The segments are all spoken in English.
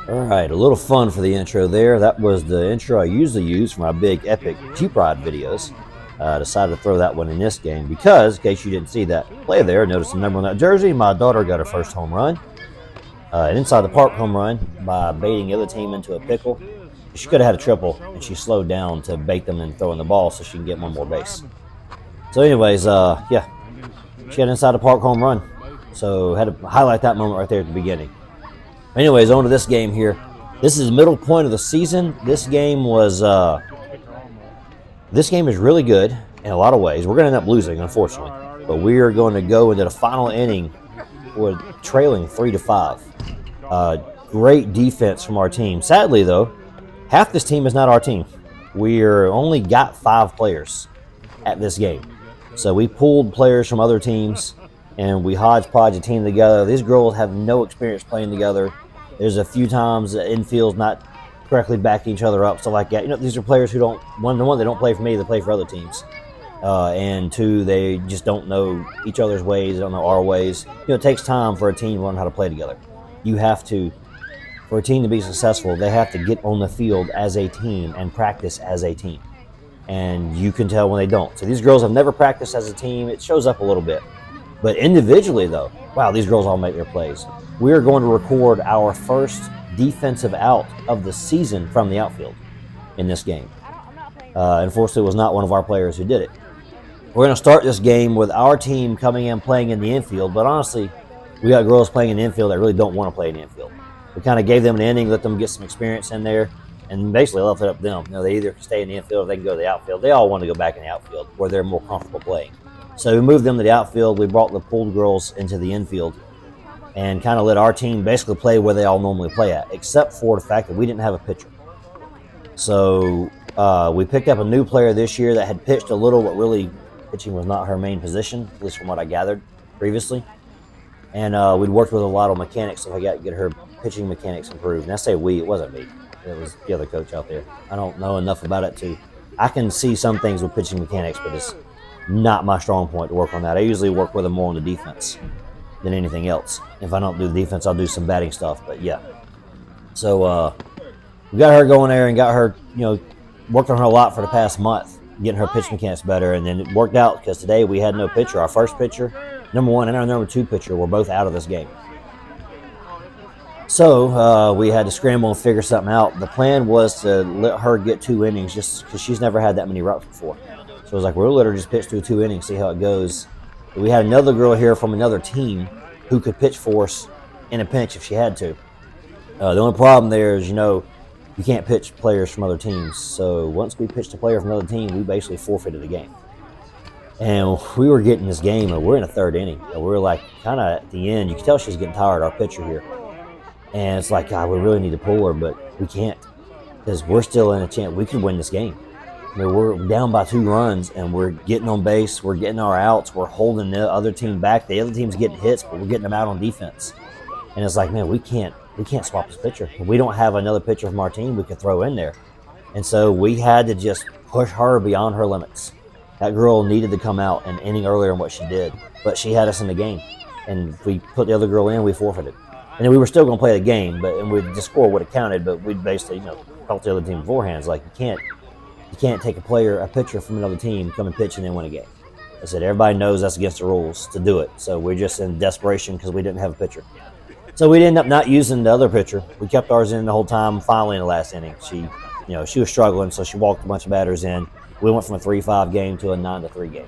All right, a little fun for the intro there. That was the intro I usually use for my big epic Jeep ride videos. Decided to throw that one in this game because, in case you didn't see that play there, notice the number on that jersey. My daughter got her first home run. An inside the park home run by baiting the other team into a pickle. She could have had a triple, and she slowed down to bait them and throwing the ball so she can get one more base. So anyways, yeah, she had an inside the park home run. So had to highlight that moment right there at the beginning. Anyways, on to this game here. This is the middle point of the season. This game is really good in a lot of ways. We're going to end up losing, unfortunately, but we are going to go into the final inning with trailing 3-5. Great defense from our team. Sadly, though, half this team is not our team. We only got 5 players at this game, so we pulled players from other teams and we hodgepodge a team together. These girls have no experience playing together. There's a few times the infield's not correctly backing each other up, stuff like that. You know, these are players who don't, one, they don't play for me, they play for other teams. And 2, they just don't know each other's ways, they don't know our ways. You know, it takes time for a team to learn how to play together. You have to, for a team to be successful, they have to get on the field as a team and practice as a team. And you can tell when they don't. So these girls have never practiced as a team. It shows up a little bit. But individually, though, wow, these girls all make their plays. We are going to record our first defensive out of the season from the outfield in this game. Unfortunately, it was not one of our players who did it. We're going to start this game with our team coming in playing in the infield, but honestly, we got girls playing in the infield that really don't want to play in the infield. We kind of gave them an inning, let them get some experience in there, and basically left it up to them. You know, they either can stay in the infield or they can go to the outfield. They all want to go back in the outfield where they're more comfortable playing. So we moved them to the outfield. We brought the pulled girls into the infield and kind of let our team basically play where they all normally play at, except for the fact that we didn't have a pitcher. So we picked up a new player this year that had pitched a little, but really pitching was not her main position, at least from what I gathered previously. And we'd worked with a lot of mechanics, so I got to get her pitching mechanics improved. And I say we, it wasn't me. It was the other coach out there. I don't know enough about it to, I can see some things with pitching mechanics, but it's not my strong point to work on that. I usually work with them more on the defense than anything else. If I don't do the defense, I'll do some batting stuff, but yeah. So we got her going there and got her, you know, worked on her a lot for the past month, getting her pitch mechanics better, and then it worked out because today we had no pitcher. Our first pitcher, number 1, and our number 2 pitcher were both out of this game. So we had to scramble and figure something out. The plan was to let her get 2 innings just because she's never had that many reps before. So it was like, we'll let her just pitch through 2 innings, see how it goes. We had another girl here from another team who could pitch for us in a pinch if she had to. The only problem there is, you know, you can't pitch players from other teams. So once we pitched a player from another team, we basically forfeited the game. And we were getting this game, and we're in the 3rd inning. And we were like, kind of at the end, you can tell she's getting tired, our pitcher here. And it's like, God, we really need to pull her, but we can't because we're still in a chance. We could win this game. I mean, we're down by 2 runs, and we're getting on base. We're getting our outs. We're holding the other team back. The other team's getting hits, but we're getting them out on defense. And it's like, man, we can't swap this pitcher. We don't have another pitcher from our team we could throw in there. And so we had to just push her beyond her limits. That girl needed to come out an inning earlier than what she did, but she had us in the game. And if we put the other girl in, we forfeited. And then we were still going to play the game, and the score would have counted, but we'd basically, you know, help the other team beforehand. It's like, you can't take a pitcher from another team, come and pitch, and then win a game. I said, everybody knows that's against the rules to do it. So we're just in desperation because we didn't have a pitcher. So we ended up not using the other pitcher. We kept ours in the whole time. Finally, in the last inning, she was struggling, so she walked a bunch of batters in. We went from a 3-5 game to a 9-3 game.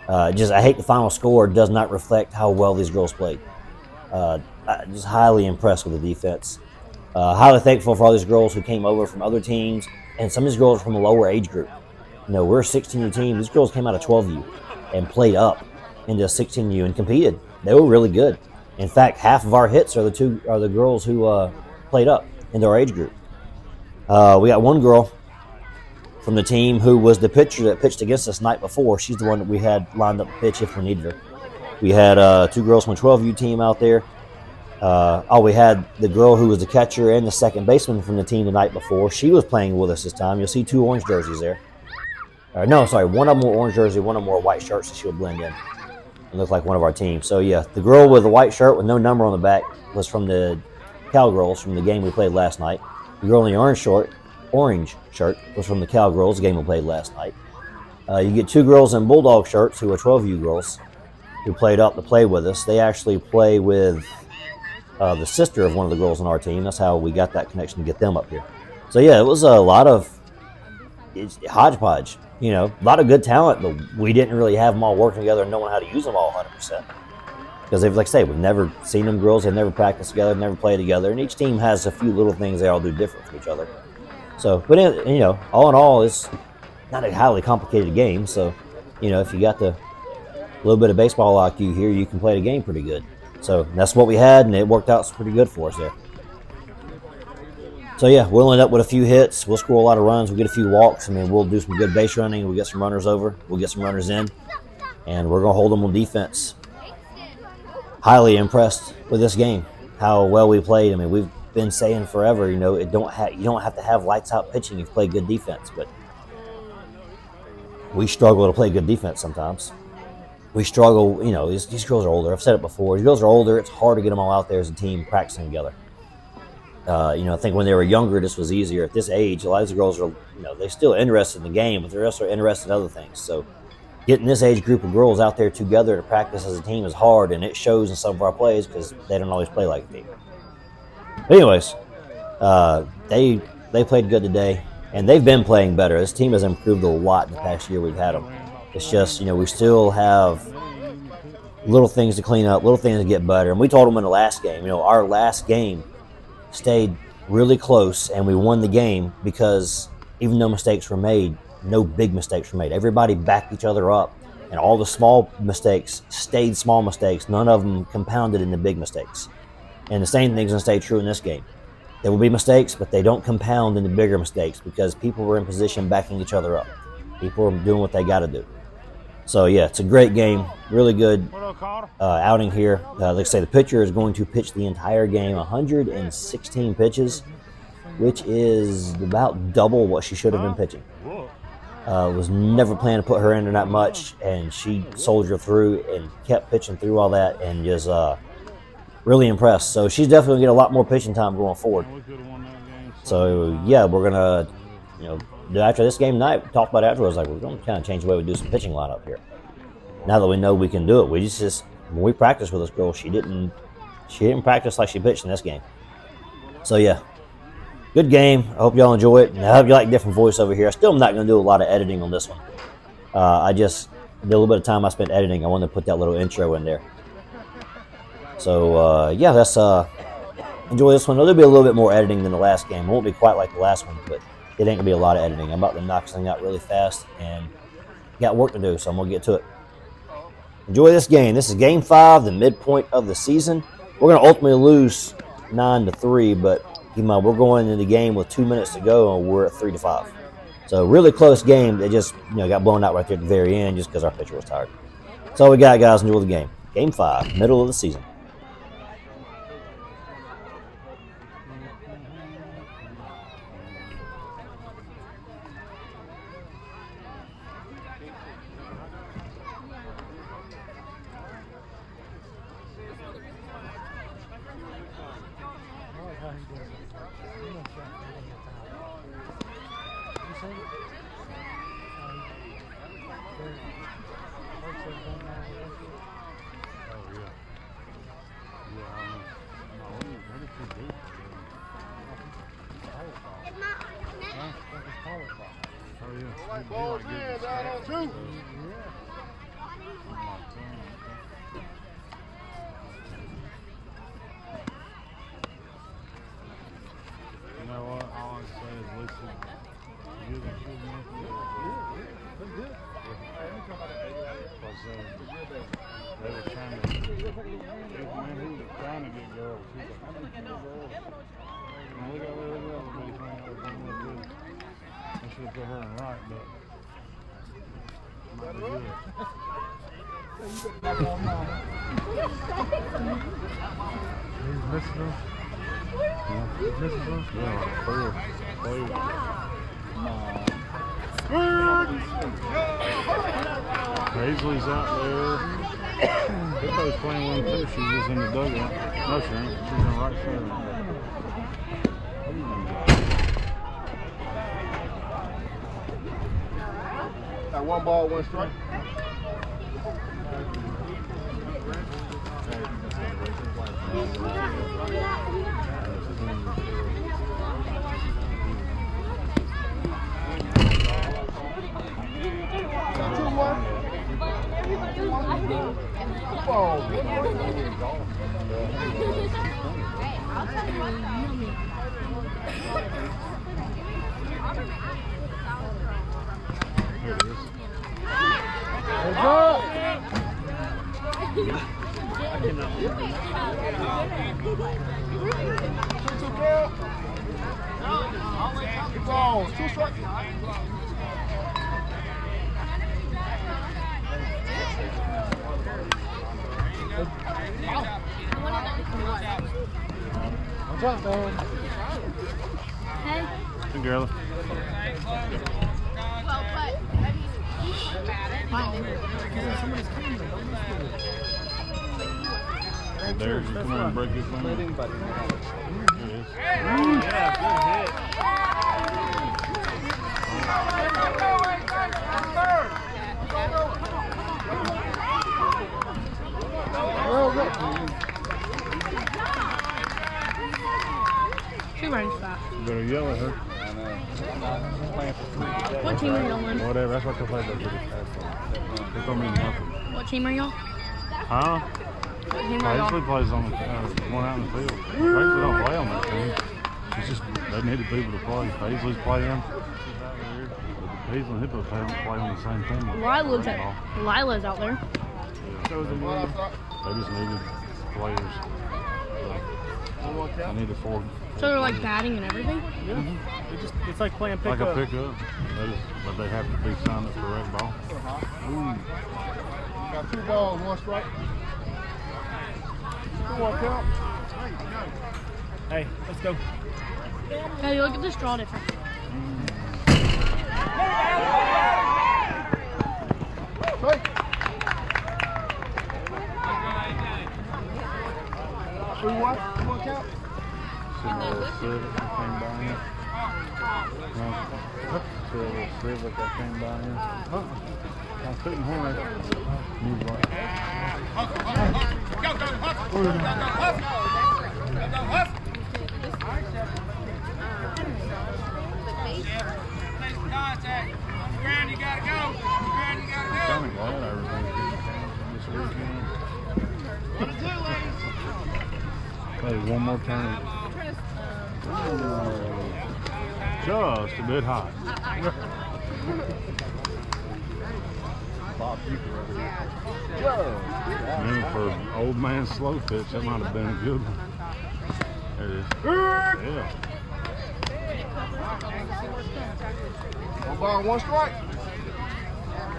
I hate the final score does not reflect how well these girls played. I'm just highly impressed with the defense. Highly thankful for all these girls who came over from other teams, and some of these girls are from a lower age group. We're a 16U team. These girls came out of 12U and played up into 16U and competed. They were really good. In fact, half of our hits are the girls who played up into our age group. We got one girl from the team who was the pitcher that pitched against us the night before. She's the one that we had lined up to pitch if we needed her. We had 2 girls from a 12U team out there. We had the girl who was the catcher and the second baseman from the team the night before. She was playing with us this time. You'll see 2 orange jerseys there. No, sorry, one of them wore orange jersey, one of them wore a white shirt, so she would blend in and look like one of our team. So yeah, the girl with the white shirt with no number on the back was from the Cowgirls from the game we played last night. The girl in the orange shirt was from the Cowgirls, the game we played last night. You get 2 girls in Bulldog shirts who are 12U girls who played up to play with us. They actually play with the sister of one of the girls on our team. That's how we got that connection to get them up here. So yeah, it was a lot of hodgepodge. A lot of good talent, but we didn't really have them all working together and knowing how to use them all 100%. Because, like I say, we've never seen them girls. They've never practiced together, never played together. And each team has a few little things they all do different from each other. So, but, all in all, it's not a highly complicated game. So, if you got the little bit of baseball IQ here, you can play the game pretty good. So, that's what we had, and it worked out pretty good for us there. So, yeah, we'll end up with a few hits. We'll score a lot of runs. We'll get a few walks. We'll do some good base running. We'll get some runners over. We'll get some runners in. And we're going to hold them on defense. Highly impressed with this game, how well we played. We've been saying forever, you don't have to have lights out pitching if you play good defense. But we struggle to play good defense sometimes. We struggle, these girls are older. I've said it before. These girls are older. It's hard to get them all out there as a team practicing together. I think when they were younger, this was easier. At this age, a lot of these girls are, they're still interested in the game, but they're also interested in other things. So getting this age group of girls out there together to practice as a team is hard, and it shows in some of our plays because they don't always play like a team. But anyways, they played good today, and they've been playing better. This team has improved a lot in the past year we've had them. It's just, we still have little things to clean up, little things to get better. And we told them in the last game, our last game stayed really close, and we won the game because even though mistakes were made, no big mistakes were made. Everybody backed each other up, and all the small mistakes stayed small mistakes. None of them compounded into big mistakes. And the same thing's going to stay true in this game. There will be mistakes, but they don't compound into bigger mistakes because people were in position backing each other up. People are doing what they got to do. So, yeah, it's a great game. Really good outing here. Like I say, the pitcher is going to pitch the entire game, 116 pitches, which is about double what she should have been pitching. Was never planning to put her in there that much, and she soldiered through and kept pitching through all that and just really impressed. So she's definitely going to get a lot more pitching time going forward. So, yeah, we're going to, after this game tonight, talk about it afterwards. We're going to kind of change the way we do some pitching lineup here. Now that we know we can do it, we just when we practice with this girl, she didn't practice like she pitched in this game. So yeah, good game. I hope y'all enjoy it, and I hope you like different voice over here. I still am not going to do a lot of editing on this one. I just the little bit of time I spent editing, I wanted to put that little intro in there. So yeah, let's enjoy this one. There'll be a little bit more editing than the last game. It won't be quite like the last one, but it ain't going to be a lot of editing. I'm about to knock this thing out really fast and got work to do, so I'm going to get to it. Enjoy this game. This is Game 5, the midpoint of the season. We're going to ultimately lose 9-3, but we're going into the game with 2 minutes to go, and we're at 3-5. So really close game. They just got blown out right there at the very end just because our pitcher was tired. That's all we got, guys. Enjoy the game. Game 5, middle of the season. Paisley's out there. If I was playing one too, she's just in the dugout. No, she ain't. She's in right center. Got 1 ball, 1 strike. What's up, man? Hey. Hey, girl. There, you come on and break this thing. There it is. Yeah, good hit. She runs fast. You better yell at her. What team are y'all on? Whatever, that's what they play. They don't mean nothing. What team are y'all? Huh? What team are Paisley y'all? plays on the one out in the field. Paisley don't play on that team. It's just they needed people to play. Paisley's playing. Paisley and Hippo play on the same team. Lila's out there. Yeah. They just needed players. They needed 4. So they're like batting and everything? Yeah. It's like playing pickup. Like a pickup. But they have to be signed up for rec ball. Got 2 balls, 1 strike. 1 count. Hey, let's go. Hey, look at the straw difference. Hey. 3-1. 1 count. Civic came by here. Civic that came by here. I couldn't hear it. Move right. Ground, you gotta go. Ground, you gotta go. I'm kind of glad everything's getting this weekend. Play one more time. Just a bit hot. And for old man slow pitch, that might have been a good one. There it is. Yeah. 1 ball, 1 strike.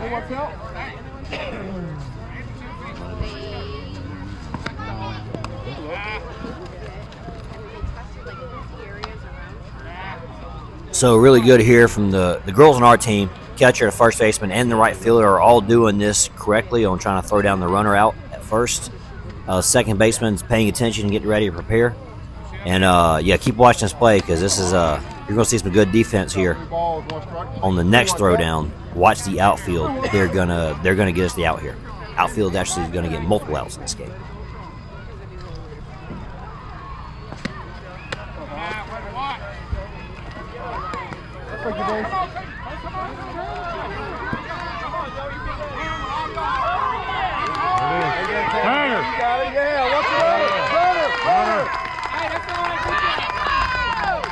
1 count. So really good here from the girls on our team. Catcher, the first baseman, and the right fielder are all doing this correctly on trying to throw down the runner out at first. Second baseman's paying attention and getting ready to prepare. And yeah, keep watching this play because this is you're going to see some good defense here on the next throwdown. Watch the outfield. They're gonna get us the out here. Outfield actually is going to get multiple outs in this game.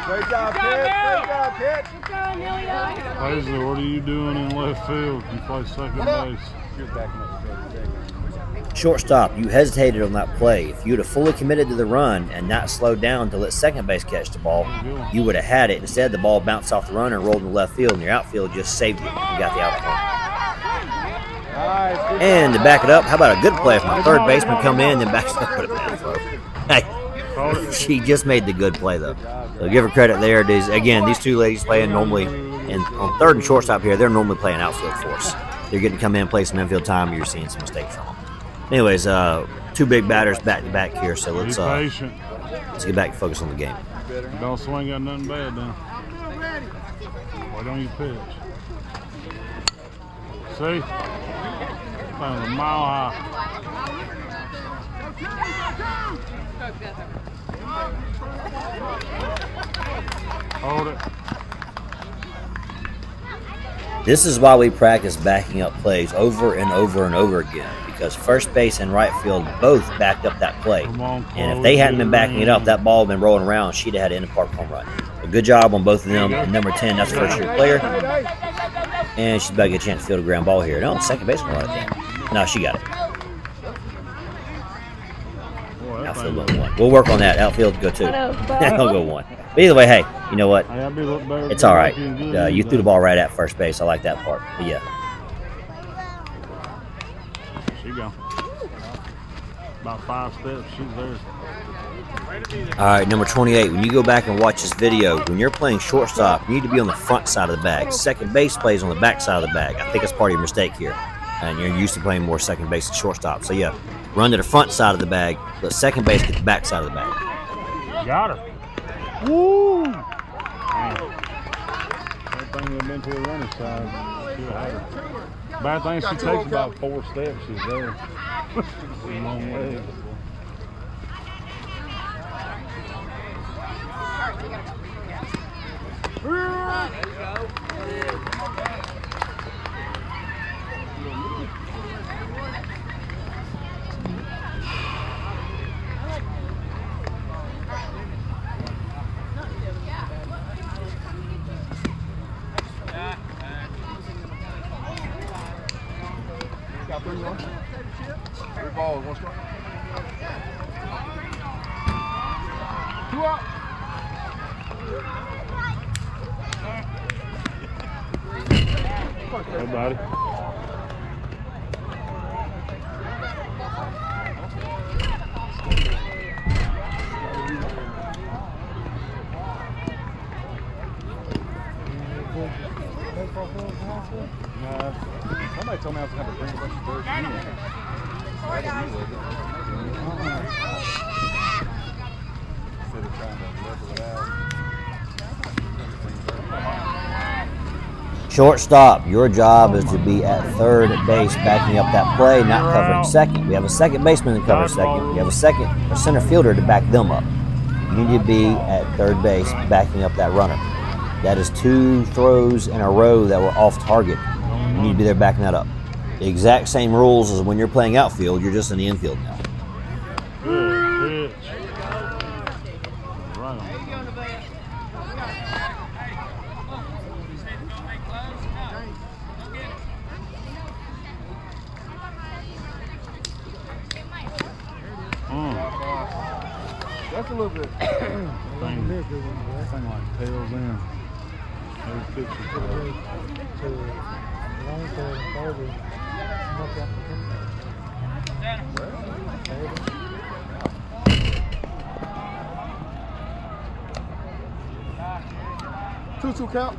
Great job, kid. Great job, kid. Paisley, what are you doing in left field? You play second base. You're backing up. Shortstop, you hesitated on that play. If you'd have fully committed to the run and not slowed down to let second base catch the ball, you would have had it. Instead, the ball bounced off the runner and rolled in the left field, and your outfield just saved you and got the out at home. Nice. And to back it up, how about a good play from the third baseman coming in, then backs it up with a bad throw. Hey, she just made the good play, though. So give her credit there. Again, these two ladies playing normally, and on third and shortstop here, they're normally playing outfield for us. They're getting to come in and play some infield time, and you're seeing some mistakes from them. Anyways, two big batters back to back here, so let's get back and focus on the game. Don't swing at nothing bad then. Why don't you pitch? See? Found a mile high. Hold it. This is why we practice backing up plays over and over and over again, because first base and right field both backed up that play. And if they hadn't been backing it up, that ball had been rolling around, she'd have had an in-the-park home run. A good job on both of them. And number 10, that's first-year player. And she's about to get a chance to field a ground ball here. No, second base going right there. No, she got it. Outfield went one. We'll work on that. Outfield go two. I'll go one. But either way, hey, you know what? It's all right. You threw the ball right at first base. I like that part. But yeah. She go. About 5 steps. She's there. All right, number 28. When you go back and watch this video, when you're playing shortstop, you need to be on the front side of the bag. Second base plays on the back side of the bag. I think that's part of your mistake here. And you're used to playing more second base than shortstop. So yeah, run to the front side of the bag. Let second base get the back side of the bag. Got her. Woo! That thing would have been to the running side. She would have had her. Bad thing, she takes about 4 steps. She's there. She's a long way. Got 3 1. 3 balls, 1 strike. 2 out. Hey, buddy. Somebody told me I was going to have to bring a bunch of birds in. Instead of trying to level it out. Shortstop, your job is to be at third base backing up that play, not covering second. We have a second baseman that covers second. We have a center fielder to back them up. You need to be at third base backing up that runner. That is 2 throws in a row that were off target. You need to be there backing that up. The exact same rules as when you're playing outfield, you're just in the infield now. Good pitch. Right on. That's a little bit. Thing like tails in. There's pictures of it. Two count.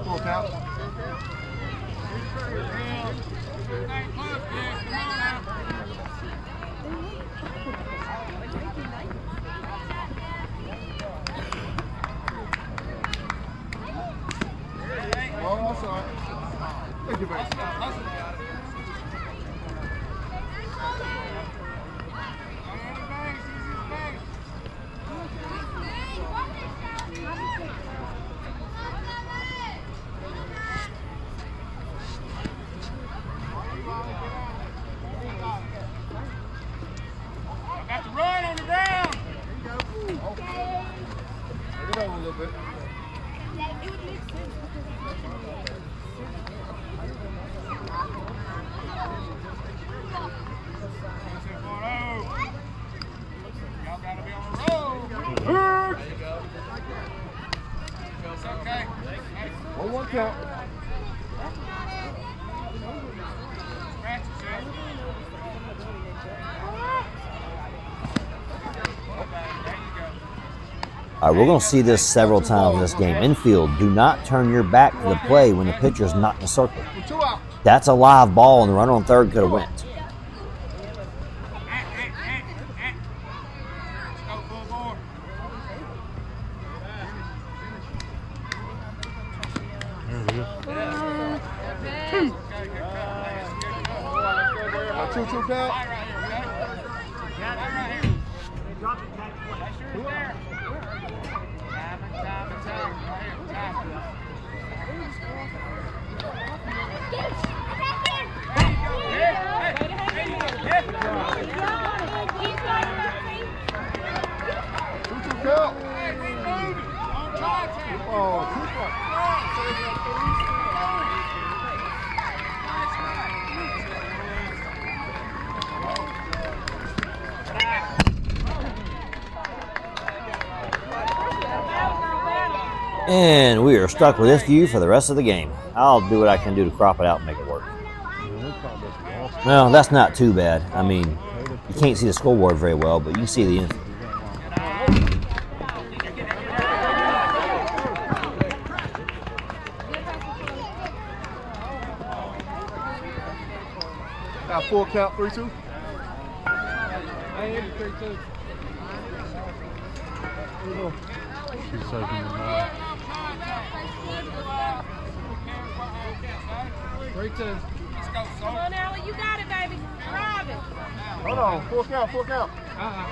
Full count. Oh, that's all right. Thank you, baby. All right, we're going to see this several times in this game. Infield, do not turn your back to the play when the pitcher's not in the circle. 2 out. That's a live ball, and the runner on third could have went. Let's go full board. 2-2 count. And we are stuck with this view for the rest of the game. I'll do what I can do to crop it out and make it work. Well, that's not too bad. I mean, you can't see the scoreboard very well, but you can see the infield. Full count, 3-2. She's taking the ball. 3-2. Come on, Allie, you got it, baby. Drive it. Hold on, full count, full count. Oh.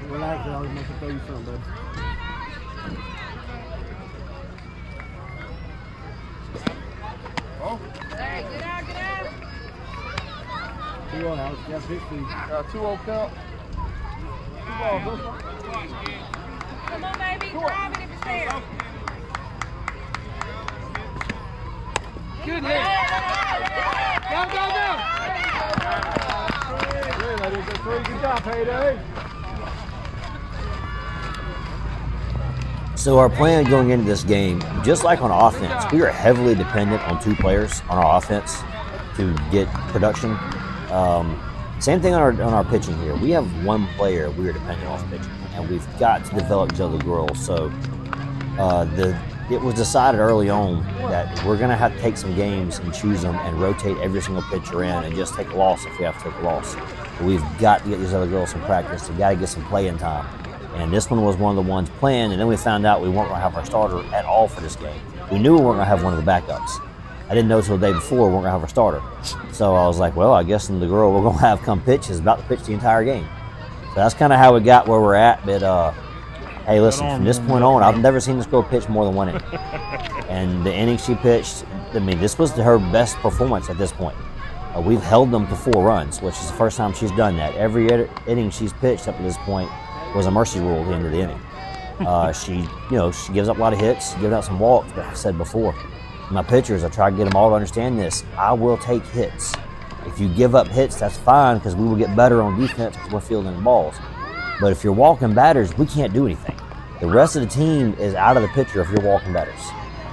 Relax, I always make it throw you something, baby. Oh. Hey, get out, get out. 2-0, Alex. Got 60. 2-0 count. 2 balls, go. Come on, baby. Drive it if it's there. Good hit. Go, go, go. Good, ladies. That's 3. Good job, Payday. So our plan going into this game, just like on offense, we are heavily dependent on 2 players on our offense to get production. Same thing on our pitching here. We have 1 player we are dependent on pitching, and we've got to develop each other girls. So it was decided early on that we're going to have to take some games and choose them and rotate every single pitcher in and just take a loss if we have to take a loss. But we've got to get these other girls some practice. We've got to get some playing time. And this one was one of the ones planned, and then we found out we weren't going to have our starter at all for this game. We knew we weren't going to have one of the backups. I didn't know until the day before we weren't going to have our starter. So I was like, well, I guess the girl we're going to have come pitch is about to pitch the entire game. So that's kind of how we got where we're at. But, hey, listen, from this point on, I've never seen this girl pitch more than 1 inning. And the inning she pitched, I mean, this was her best performance at this point. We've held them to 4 runs, which is the first time she's done that. Every inning she's pitched up to this point was a mercy rule at the end of the inning. She gives up a lot of hits, gives out some walks, but I've said before, my pitchers, I try to get them all to understand this. I will take hits. If you give up hits, that's fine because we will get better on defense because we're fielding the balls. But if you're walking batters, we can't do anything. The rest of the team is out of the picture if you're walking batters.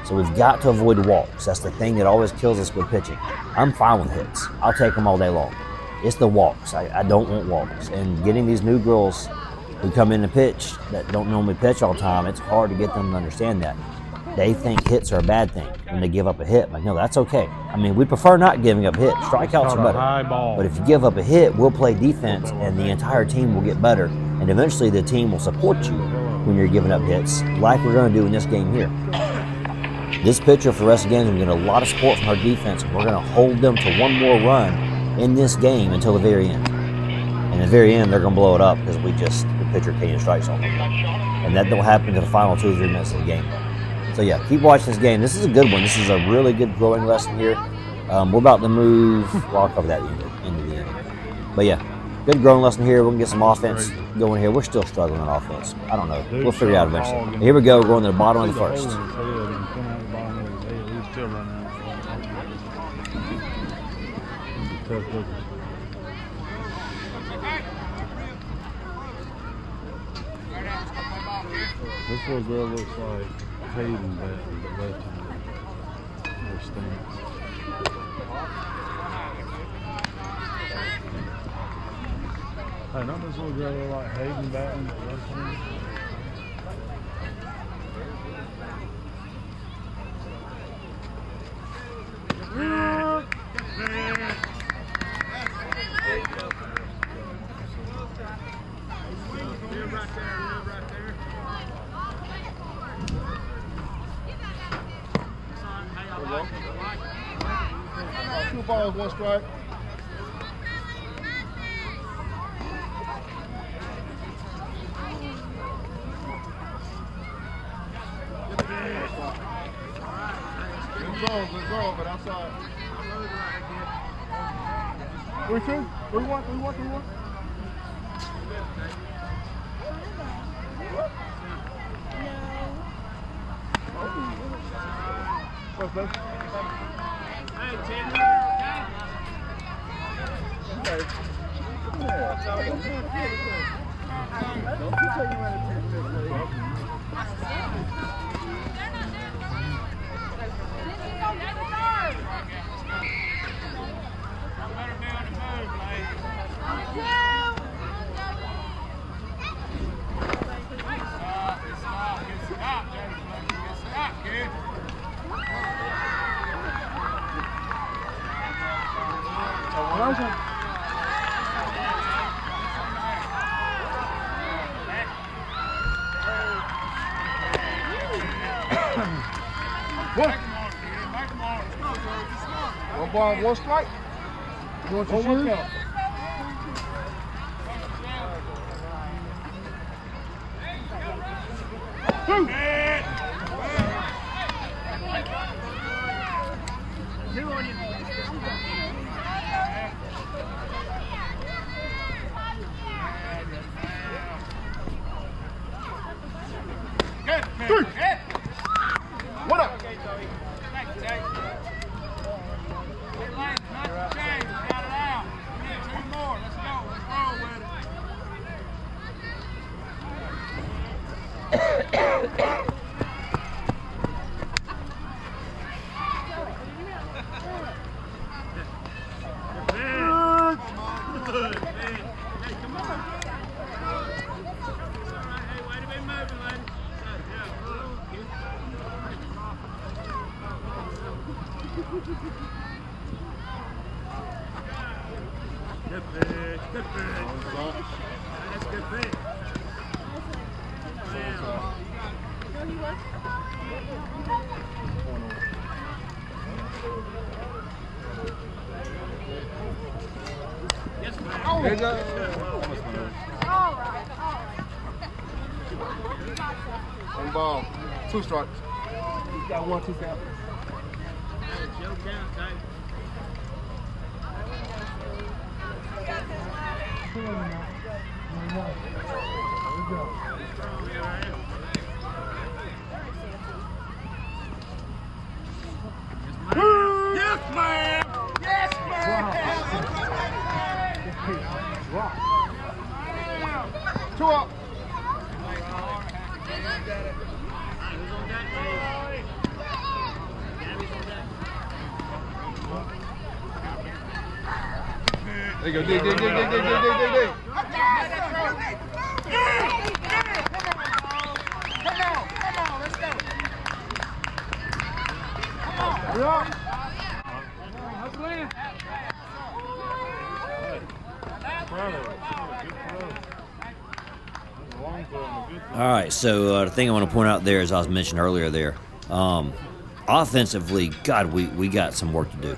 So we've got to avoid the walks. That's the thing that always kills us with pitching. I'm fine with hits. I'll take them all day long. It's the walks. I don't want walks. And getting these new girls who come in to pitch that don't normally pitch all the time, it's hard to get them to understand that. They think hits are a bad thing when they give up a hit. Like, no, that's okay. I mean, we prefer not giving up hits. Strikeouts are better. High ball. But if you give up a hit, we'll play defense, and the entire team will get better. And eventually the team will support you when you're giving up hits, like we're going to do in this game here. This pitcher for the rest of the game is going to get a lot of support from our defense, and we're going to hold them to one more run in this game until the very end. And at the very end, they're going to blow it up because the pitcher can't strikes on them. And that don't happen to the final 2 or 3 minutes of the game. So yeah, keep watching this game. This is a good one. This is a really good growing lesson here. We're about to move. Well, I'll cover that at the end of the inning. But yeah, good growing lesson here. We're gonna get some offense going here. We're still struggling on offense. I don't know. We'll figure it out eventually. Here we go. We're going to the bottom of the first. He's still running out. Tough cookie. This little girl looks like Hayden batting, but left-handed. Her stance. Hey, don't this little girl look like Hayden batting, but left-handed? Two balls, 1 strike. Good zone, but outside. 3-2? 3-1? 3-1? What's that? Hey, Tim. One ball, 1 strike. You want your shoot? Three. What up? One ball, 2 strikes. You got 1-2 count. Yes, man! Yes, man! 2 up. There you go, dig. Come on, let's go. Hurry up. Proud of it. Good throw. That's a long throw. All right, so the thing I want to point out there, as I was mentioning earlier there, offensively, God, we got some work to do.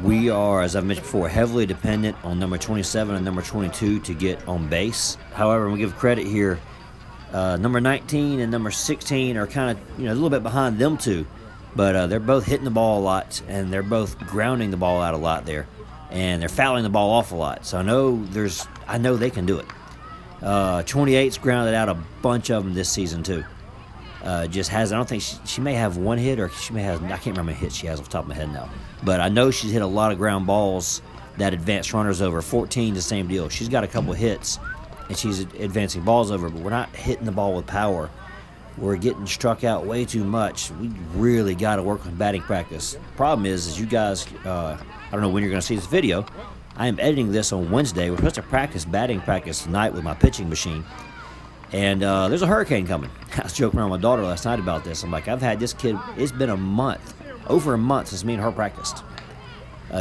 We are, as I've mentioned before, heavily dependent on number 27 and number 22 to get on base. However, we give credit here, number 19 and number 16 are kind of, a little bit behind them two, but they're both hitting the ball a lot, and they're both grounding the ball out a lot there, and they're fouling the ball off a lot. So I know they can do it. 28's grounded out a bunch of them this season too. I don't think she may have one hit, or she may have, I can't remember how many hits she has off the top of my head now. But I know she's hit a lot of ground balls that advance runners over. 14, the same deal. She's got a couple hits, and she's advancing balls over, but we're not hitting the ball with power. We're getting struck out way too much. We really got to work on batting practice. Problem is you guys, I don't know when you're going to see this video. I am editing this on Wednesday. We're supposed to practice batting practice tonight with my pitching machine. And there's a hurricane coming. I was joking around with my daughter last night about this. I'm like, I've had this kid, it's been over a month since me and her practiced.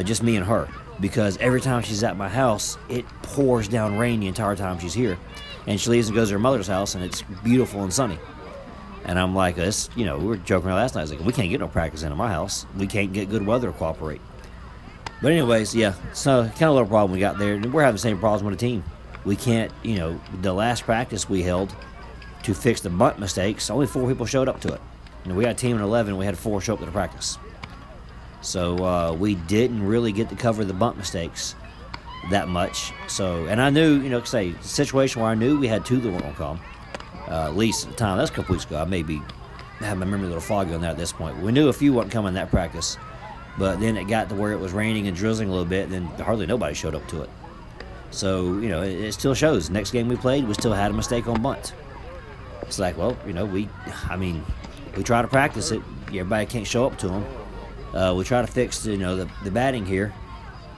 Just me and her. Because every time she's at my house, it pours down rain the entire time she's here. And she leaves and goes to her mother's house, and it's beautiful and sunny. And I'm like, we were joking around last night. I was like, we can't get no practice in my house. We can't get good weather to cooperate. But anyways, yeah, so kind of a little problem we got there. We're having the same problems with the team. We can't, the last practice we held to fix the bunt mistakes, only 4 people showed up to it. We got a team of 11, we had 4 show up to the practice. So we didn't really get to cover the bunt mistakes that much. So, and I knew, a situation where I knew we had 2 that weren't going to come, at least at the time. That's a couple weeks ago. I may be having my memory a little foggy on that at this point. We knew a few wasn't coming in that practice, but then it got to where it was raining and drizzling a little bit, and then hardly nobody showed up to it. So, it still shows. Next game we played, we still had a mistake on bunt. It's like, well, we try to practice it. Everybody can't show up to them. We try to fix, the batting here,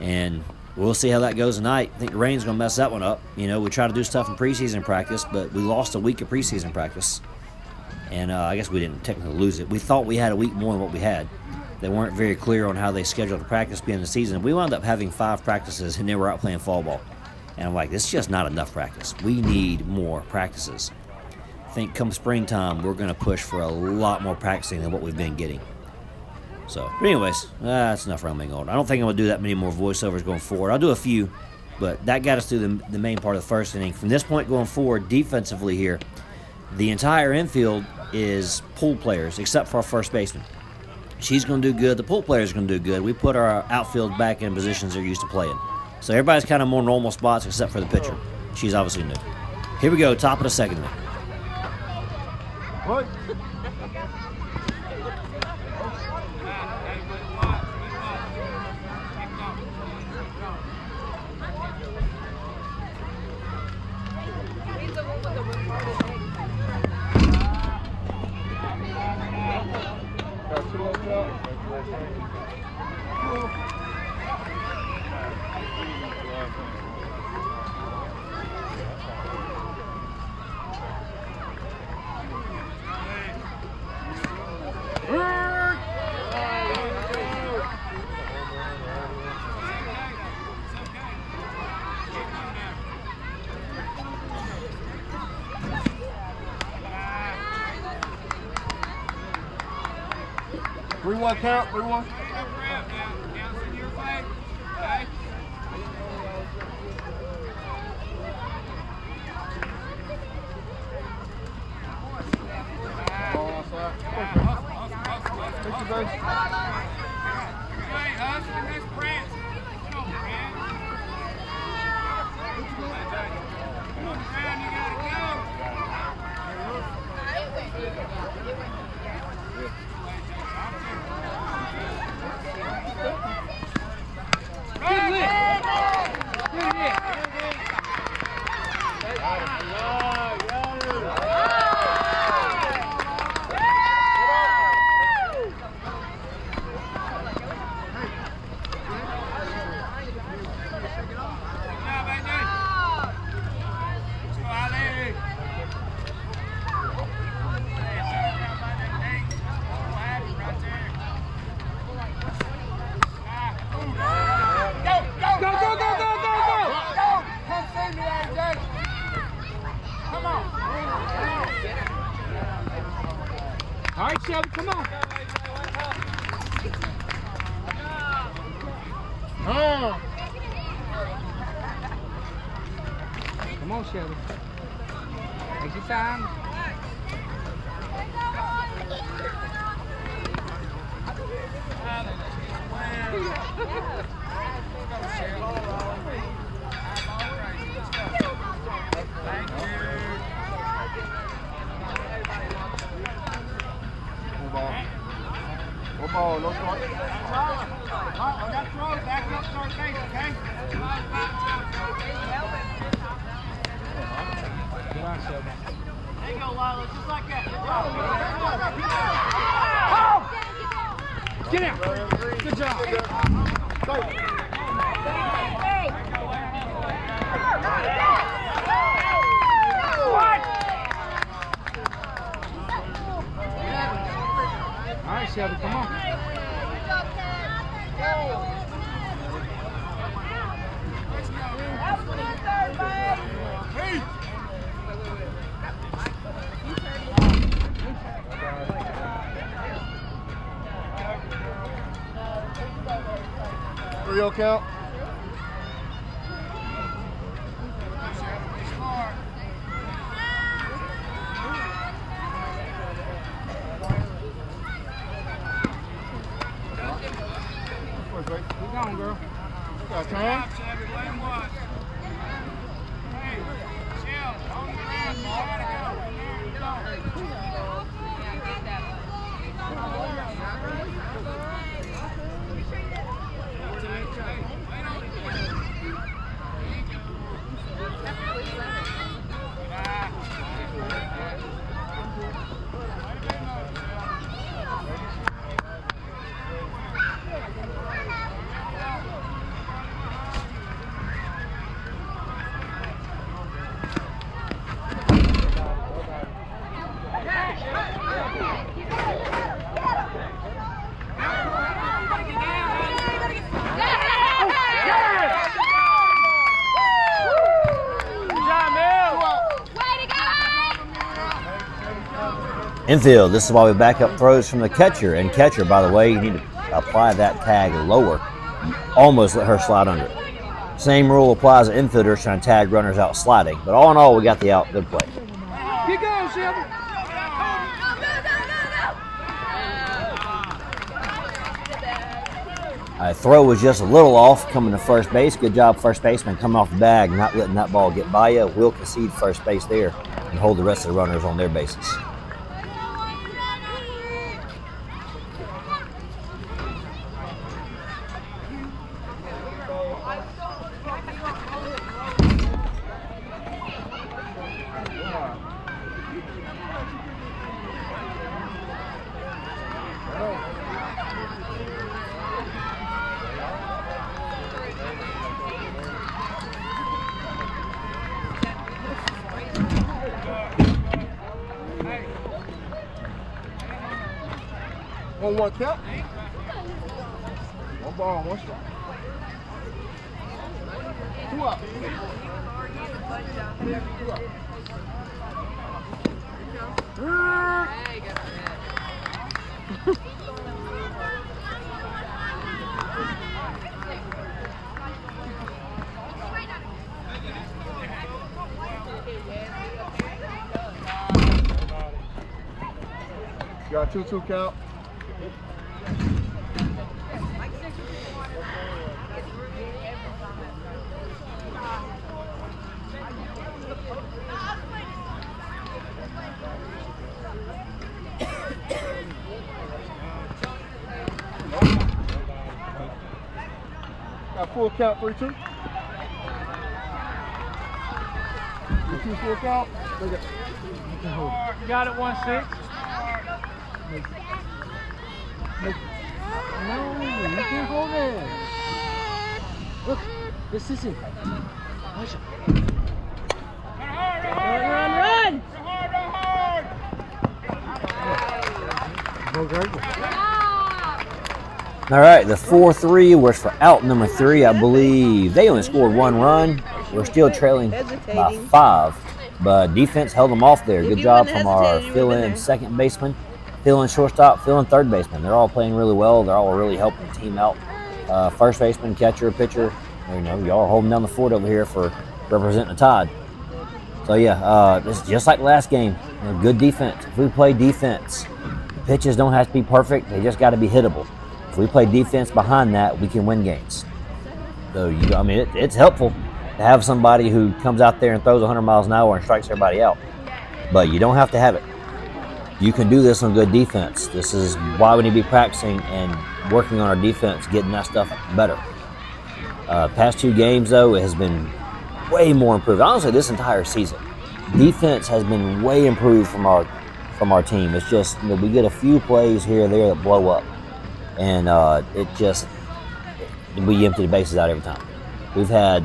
and we'll see how that goes tonight. I think the rain's going to mess that one up. We try to do stuff in preseason practice, but we lost a week of preseason practice. And I guess we didn't technically lose it. We thought we had a week more than what we had. They weren't very clear on how they scheduled the practice being the season. We wound up having 5 practices, and then we're out playing fall ball. And I'm like, this is just not enough practice. We need more practices. I think come springtime, we're going to push for a lot more practicing than what we've been getting. So, but anyways, that's enough rambling on. I don't think I'm going to do that many more voiceovers going forward. I'll do a few, but that got us through the main part of the first inning. From this point going forward, defensively here, the entire infield is pool players, except for our first baseman. She's going to do good. The pool players are going to do good. We put our outfield back in positions they're used to playing. So everybody's kind of more normal spots except for the pitcher. She's obviously new. Here we go, top of the second inning. What? Three-one count, 3-1. Shelby. Come on. Oh. Come on, Shelby. Take your time. One ball, no strike. I got throws. Back up, start base, okay? Good on, Shelby. There you go, Lila. Just like that. Get out. Good job. All right, Shelby, come on. Real count. Keep going, girl. Got time? Hey, Shell, on the ground, you gotta go. Infield, this is why we back up throws from the catcher. And catcher, by the way, you need to apply that tag lower. Almost let her slide under it. Same rule applies to infielders trying to tag runners out sliding. But all in all, we got the out. Good play. Keep going, Shelby. Throw was just a little off coming to first base. Good job, first baseman, coming off the bag, not letting that ball get by you. We'll concede first base there and hold the rest of the runners on their bases. One count. One ball, one strike. Two up. Two up. Got 2-2 count. Got full count, 3-2. 3-2 full count. You got it, 1-6. No, you can't hold it. Look, this is it. Run! All right, the 4-3 was for out number 3, I believe. They only scored 1 run. We're still trailing by 5, but defense held them off there. Good job from our fill-in second baseman. filling shortstop, filling third baseman. They're all playing really well. They're all really helping the team out. First baseman, catcher, pitcher. Y'all are holding down the fort over here for representing the Tide. So yeah, it's just like the last game. Good defense. If we play defense, pitches don't have to be perfect. They just got to be hittable. If we play defense behind that, we can win games. So it's helpful to have somebody who comes out there and throws 100 miles an hour and strikes everybody out. But you don't have to have it. You can do this on good defense. This is why we need to be practicing and working on our defense, getting that stuff better. Past 2 games, though, it has been way more improved. Honestly, this entire season, defense has been way improved from our team. It's just we get a few plays here or there that blow up, and we empty the bases out every time. We've had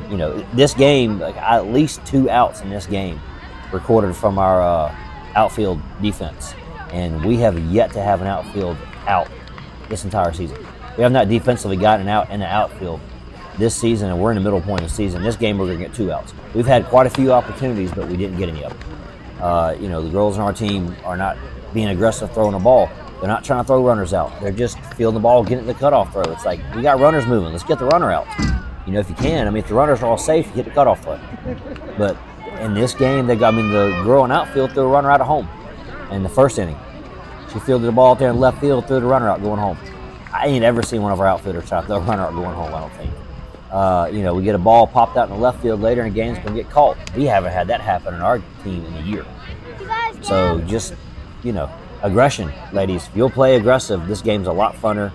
this game at least 2 outs in this game recorded from our outfield defense, and we have yet to have an outfield out this entire season. We have not defensively gotten out in the outfield this season, and we're in the middle point of the season. This game, we're going to get 2 outs. We've had quite a few opportunities, but we didn't get any of them. The girls on our team are not being aggressive throwing the ball. They're not trying to throw runners out. They're just fielding the ball, getting the cutoff throw. It's like, we got runners moving. Let's get the runner out. If you can. If the runners are all safe, you hit the cutoff throw. But in this game, the girl in outfield threw a runner out of home in the first inning. She fielded the ball out there in left field, threw the runner out going home. I ain't ever seen one of our outfielders try to throw a runner out going home, I don't think. We get a ball popped out in the left field later in games, going to get caught. We haven't had that happen in our team in a year. So just, aggression, ladies. If you'll play aggressive, this game's a lot funner.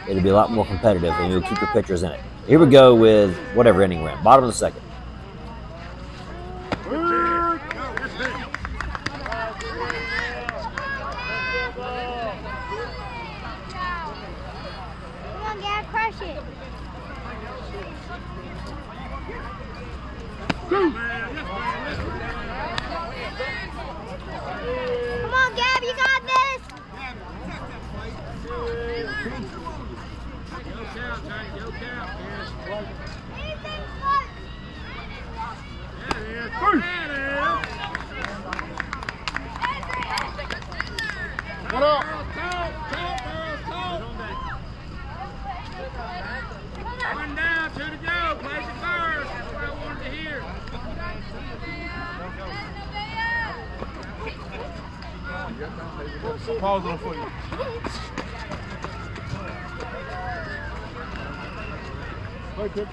It'll be a lot more competitive, and you'll keep your pitchers in it. Here we go with whatever inning we're in. Bottom of the second. Come on, Gab, crush it. Come on, Gab, you got this. What up? One down, 2 to go. Place it first. That's what I wanted to hear. Pause on for you. Play quick.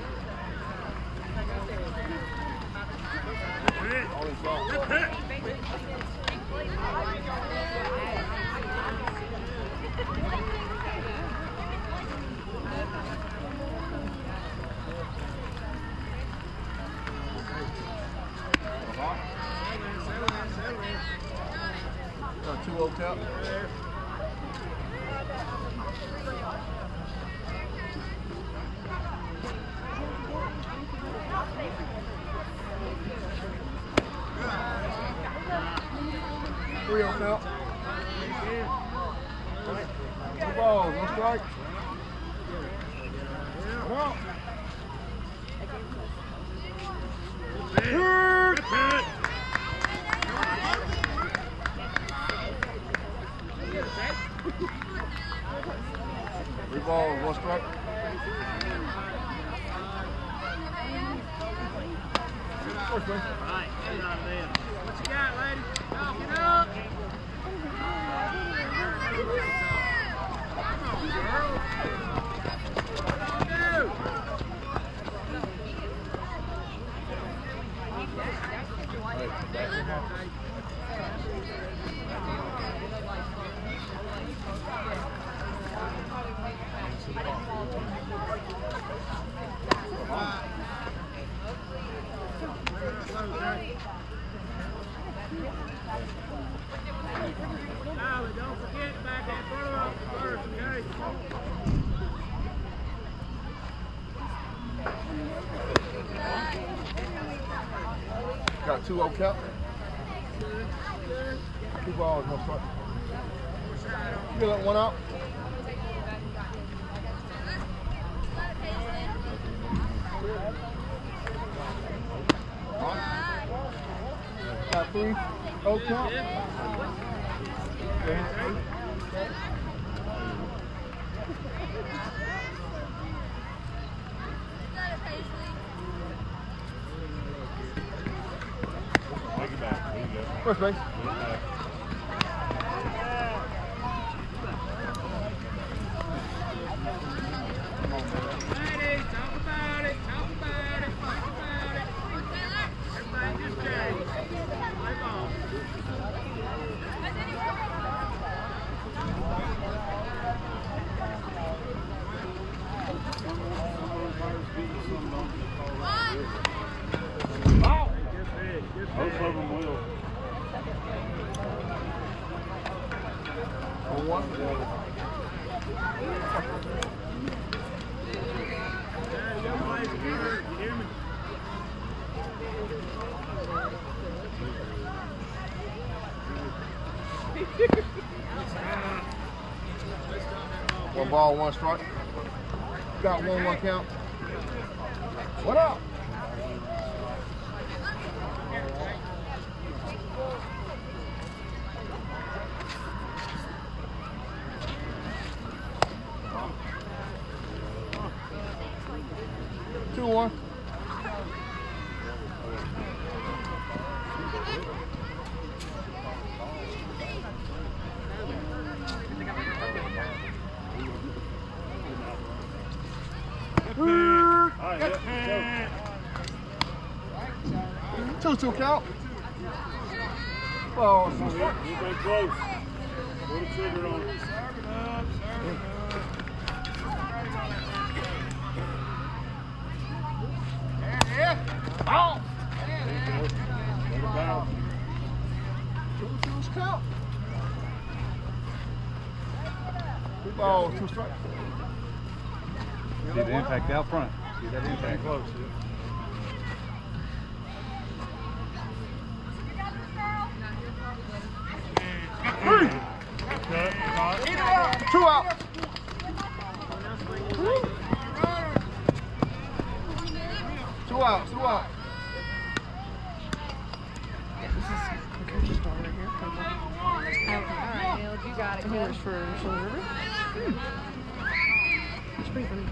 Got 2-0 tap. Three on count. 2 balls, 1 strike. Come on. Three balls, 1 strike. First base. What you got, lady? Knock it up. Don't forget back that throw up first, okay? Got 2-0 count. 2 balls, 1 strike. You get that 1 out. Got 3-0 count. First base. Most of them will. One ball, one strike. Got 1-1 count. What up? Two one. Two count. Oh, You've been close. Put a trigger on it. Oh. Let it bounce. Two count. 2 balls, 2 strikes. See the impact out front. See that impact close. Two out. Two out. You got it. Here's for Shoulder River. It's pretty funny.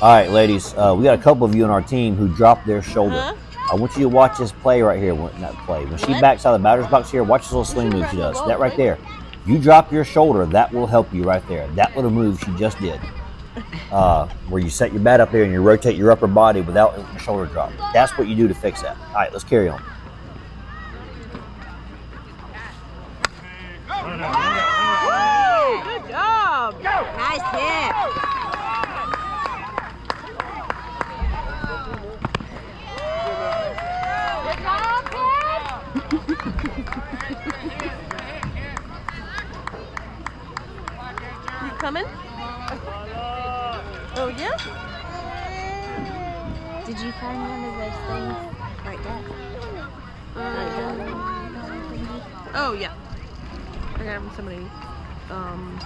All right, ladies, we got a couple of you on our team who dropped their shoulder. I want you to watch this play right here. Not play. When she backs out of the batter's box here, watch this little swing move she does. That right there. You drop your shoulder, that will help you right there. That little move she just did, where you set your bat up there and you rotate your upper body without your shoulder drop. That's what you do to fix that. All right, let's carry on. Good job. Nice hit. You coming? Oh yeah? Did you find one of those things right there? Oh yeah. I got them from somebody on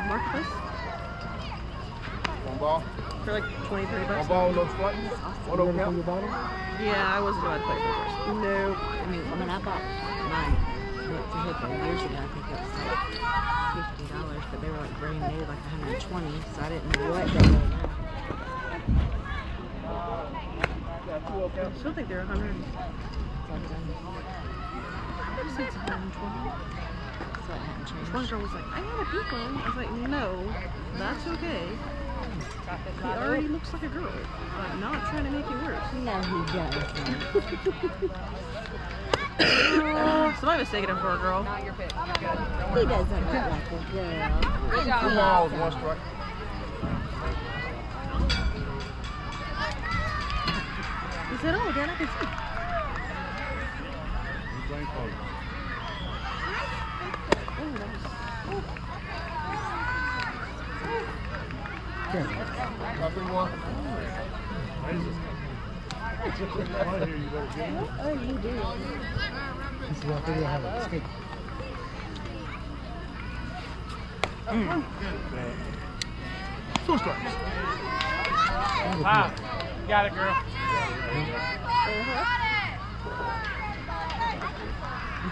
Marketplace One ball. for like 20, 30 One bucks. ball, no strike. One over count. Yeah, I wasn't allowed to play for first. No. I mean, when I bought mine to hit there years ago, I think it was like $50, but they were like brand new, like 120, so I didn't know what they were. I still think they're 100. I just think it's 120. So it hadn't changed. One girl was like, I got a pink one. I was like, no, that's okay. He already looks like a girl. I'm not trying to make it worse. No, he doesn't. Somebody mistaken him for a girl. He doesn't look like a girl. Two balls, one strike. He said, oh, Dad, I can see. He's playing close. Got 3-1. Right here, you better get him. Oh, you do. Two strikes. Got it, girl.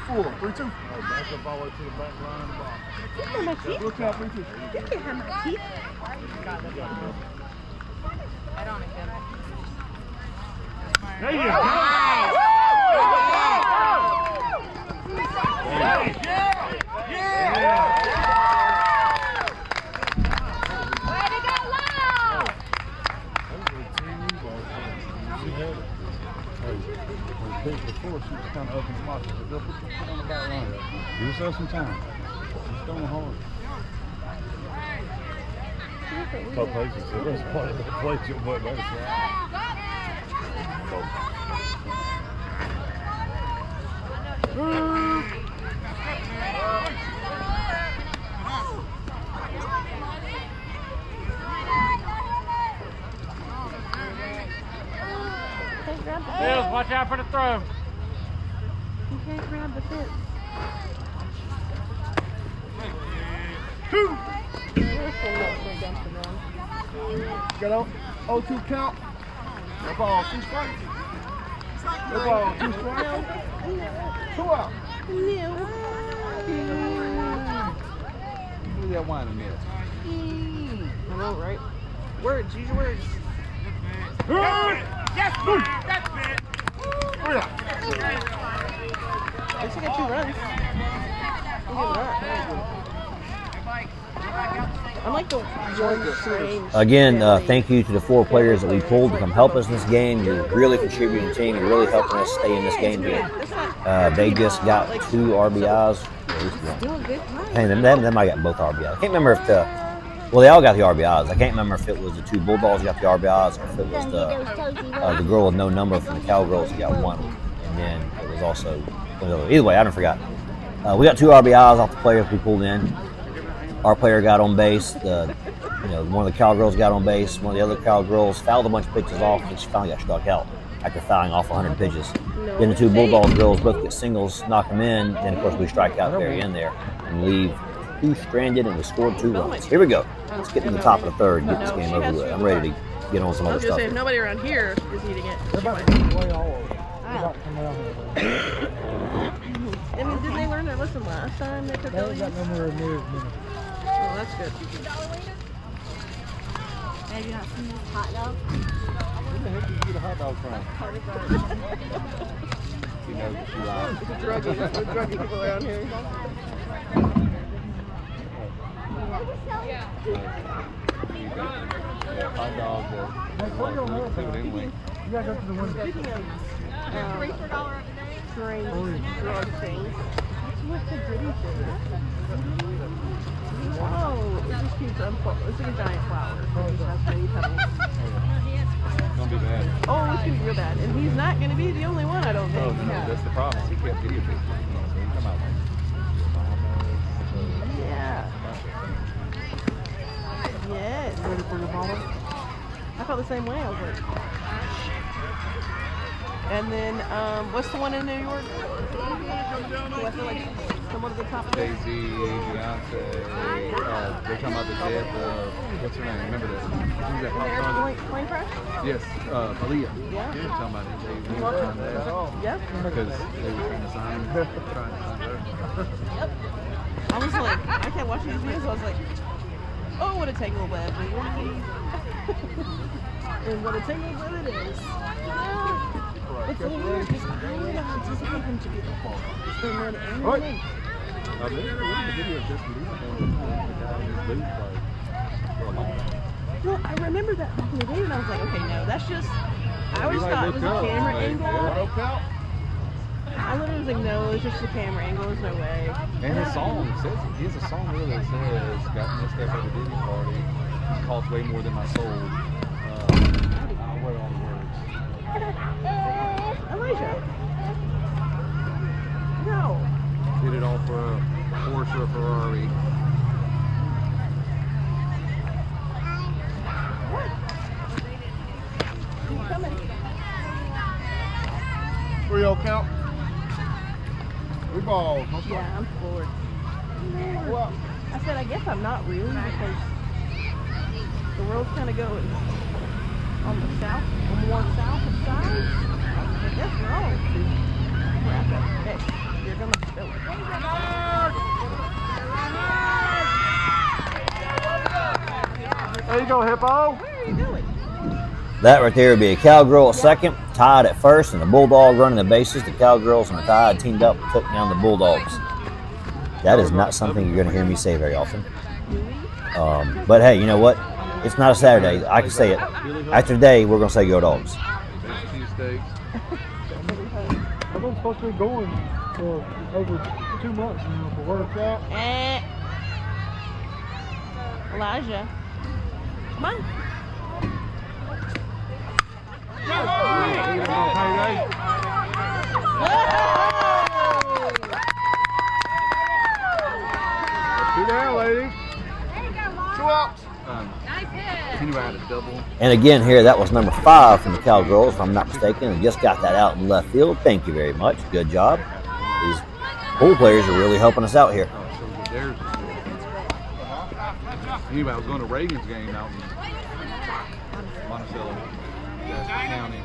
Full. 3-2. Back up all the way to the back line of the box. You can't have my teeth. Look out, 3-2. You can't have my teeth. There you go. Before she was kind of up in the pocket, but they'll put on the back line. Give yourself some time. Just don't hard. Couple places, so there's play your butt better. Bills, watch out for the throw. You can't grab the fence. Got out. 0-2 count. No ball, 2 strikes. No ball, 2 strikes. 2 out. Look at that wine in there. I know, right? Words, use your words. Yes, that's it. At least you got 2 runs. We'll give it up. I'm like the one strange. Again, thank you to the 4 players that we pulled to come help us in this game. You're really contributing to the team. You're really helping us stay in this game here. They just got 2 RBIs. Doing good. Hey, them might got both RBIs. I can't remember if well, they all got the RBIs. I can't remember if it was the 2 Bulldogs that got the RBIs or if it was the girl with no number from the Cowgirls who got 1. And then it was also, either way, I don't forgot. We got 2 RBIs off the players we pulled in. Our player got on base. One of the Cowgirls got on base. One of the other Cowgirls fouled a bunch of pitches off, and she finally got struck out after fouling off 100 pitches. Then the 2 Bulldogs girls both get singles, knock them in. Then, of course, we strike out at the very end there and leave 2 stranded, and we scored 2 runs. Here we go. Let's get to the top of the 3rd and get this game over with. I'm ready to get on some I other was gonna stuff. say, if nobody around here is eating it. I mean, did they learn their lesson last time? They took the lead? Oh, that's good. Have you not seen this hot dog? Where the heck did you get a hot dog from? You know that you lied. Druggy people around here. Yeah, hot dogs are anyway. Speaking of strange drug things, what's the gritty thing? Oh, it just keeps unfolding. It's like a giant flower. It just has many petals. It's gonna be bad. Oh, it's gonna be real bad. And he's not gonna be the only one, I don't think. Oh, no, that's the problem. He kept video taping. So he come out like, Yeah. Yes. Ready for the bottle? I felt the same way. I was like, and then, what's the one in New York? Do I feel like someone at the top of it? Jay-Z, Beyonce, they're talking about the death of, what's her name? Remember that? Who's that? Plane crash? Yes, Aaliyah. Yeah. They're talking about it. They were trying that. Yep. Because they were trying to sign her. Yep. I was like, I kept watching these videos. I was like, oh, what a tangled web. And what a tangled web it is. It's so weird because I anticipate him to be the fall. So then, What? I mean, the video of Justin Bieber and the guy in his booth for a long time. well, I remember that back in the day, and I was like, okay, no, that's just. I always Like, thought it was look a up, camera like, angle. yeah. I literally was like, no, it's just a camera angle. There's no way. And his song says, he has a song really that says, got messed up at a Disney party, cost way more than my soul. I don't know what are all the words. Elijah. No. Did it all for a Porsche or Ferrari. What? He's coming. 3-0 count. 3 balls. No strikes. Yeah, I'm floored. Well, I said, I guess I'm not really because the world's kind of going on the south, more south side. I guess we're all crap. Hey, you're gonna spill it. There you go, Hippo. Where are you going? That right there would be a Cowgirl at second, tied at first, and the Bulldog running the bases. The Cowgirls and the Tide teamed up and took down the Bulldogs. That is not something you're going to hear me say very often. But hey, you know what? It's not a Saturday. I can say it. After today, we're going to say go Dogs. Cheesesteaks. I've been supposed to be going for over 2 months now for workout. Elijah. Come on. Two down, ladies. 2 outs. Anyway, I had a double. And again, here, that was number 5 from the Cowgirls, if I'm not mistaken, and just got that out in left field. Thank you very much. Good job. These pool players are really helping us out here. Oh, so there's. Anyway, I was going to Reagan's game out in Monticello, Jasper County. I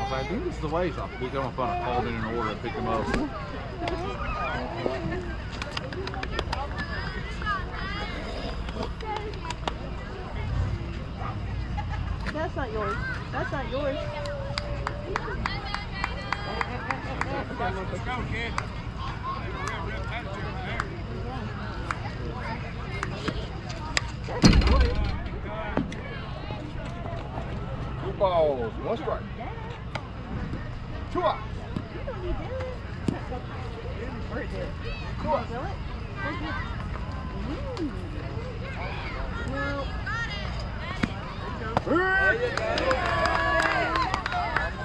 was like, I think this is the way. So I looked on my phone, I called in an order and picked them up. That's not yours. That's not yours. Let's go, kid. Two balls, 1 strike. 2 outs. 2 outs.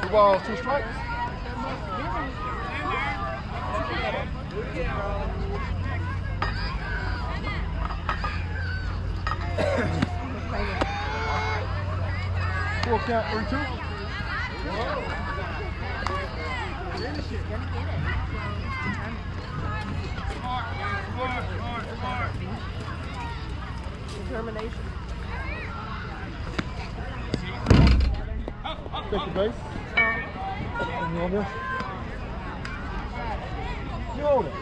Two balls, 2 strikes. Full count, 3-2. Smart. Determination. Take the base. And you on this? You own it.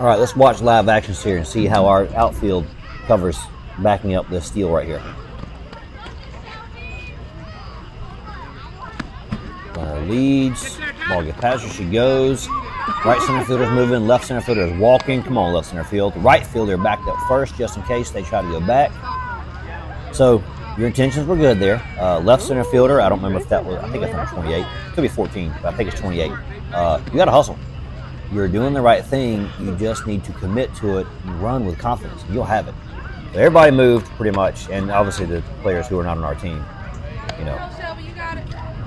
All right, let's watch live actions here and see how our outfield covers backing up this steal right here. Runner leads. Ball gets past her. She goes. Right center fielder's moving. Left center fielder is walking. Come on, left center field. Right fielder backed up first just in case they try to go back. So your intentions were good there. Left center fielder, I don't remember if that was, I think it's number 28. Could be 14, but I think it's 28. You got to hustle. You're doing the right thing. You just need to commit to it and run with confidence. You'll have it. So everybody moved pretty much, and obviously the players who are not on our team, you know.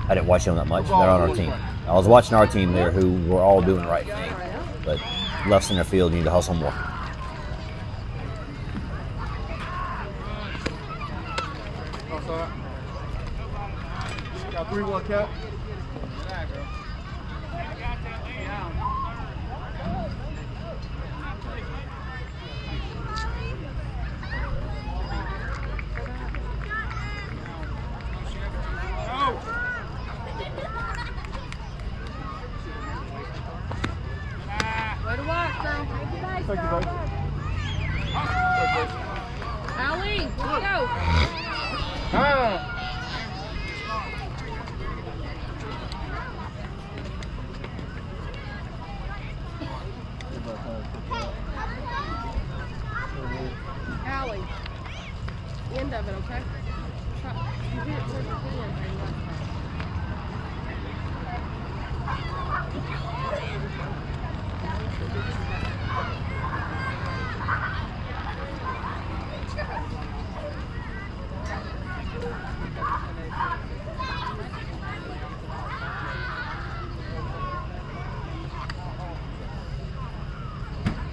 I didn't watch them that much. They're on our team. I was watching our team there who were all doing the right thing. But left center field, you need to hustle more. Outside. Got 3-1 count. Thank you, buddy. Allie, let's go. Allie, end of it, okay? You did it towards the end.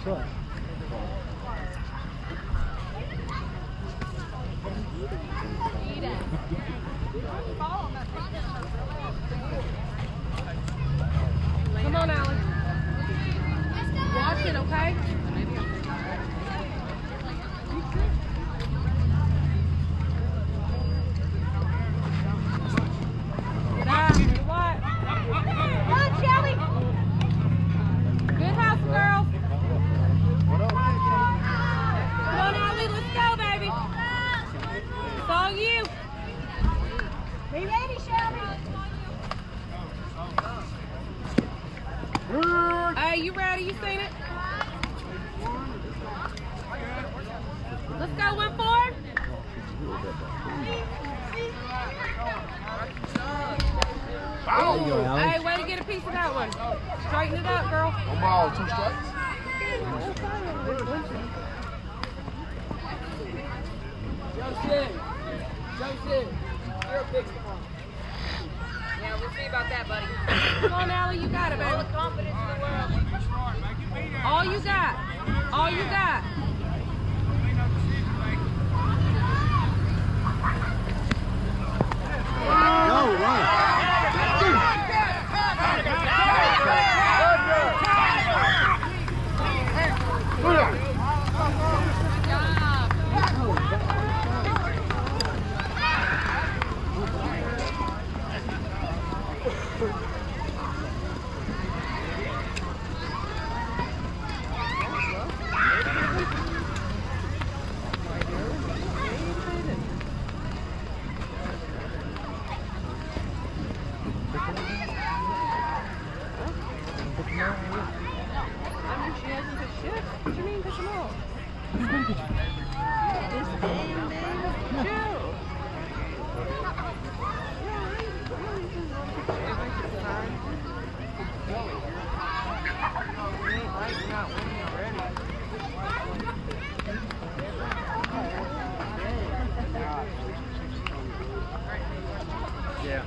Sure. Eat it. Fall on that Let's go, 1-4. Oh, hey, way to get a piece of that one. Straighten it up, girl. One ball, 2 strikes. Joseph, you're a big one. Yeah, we'll see about that, buddy. Come on, Allie, you got it, baby. All the confidence in the world. All you got. All you got. Go, run. I mean, she hasn't been shit. What do you mean, piss him off? It's game day. Chill. Yeah.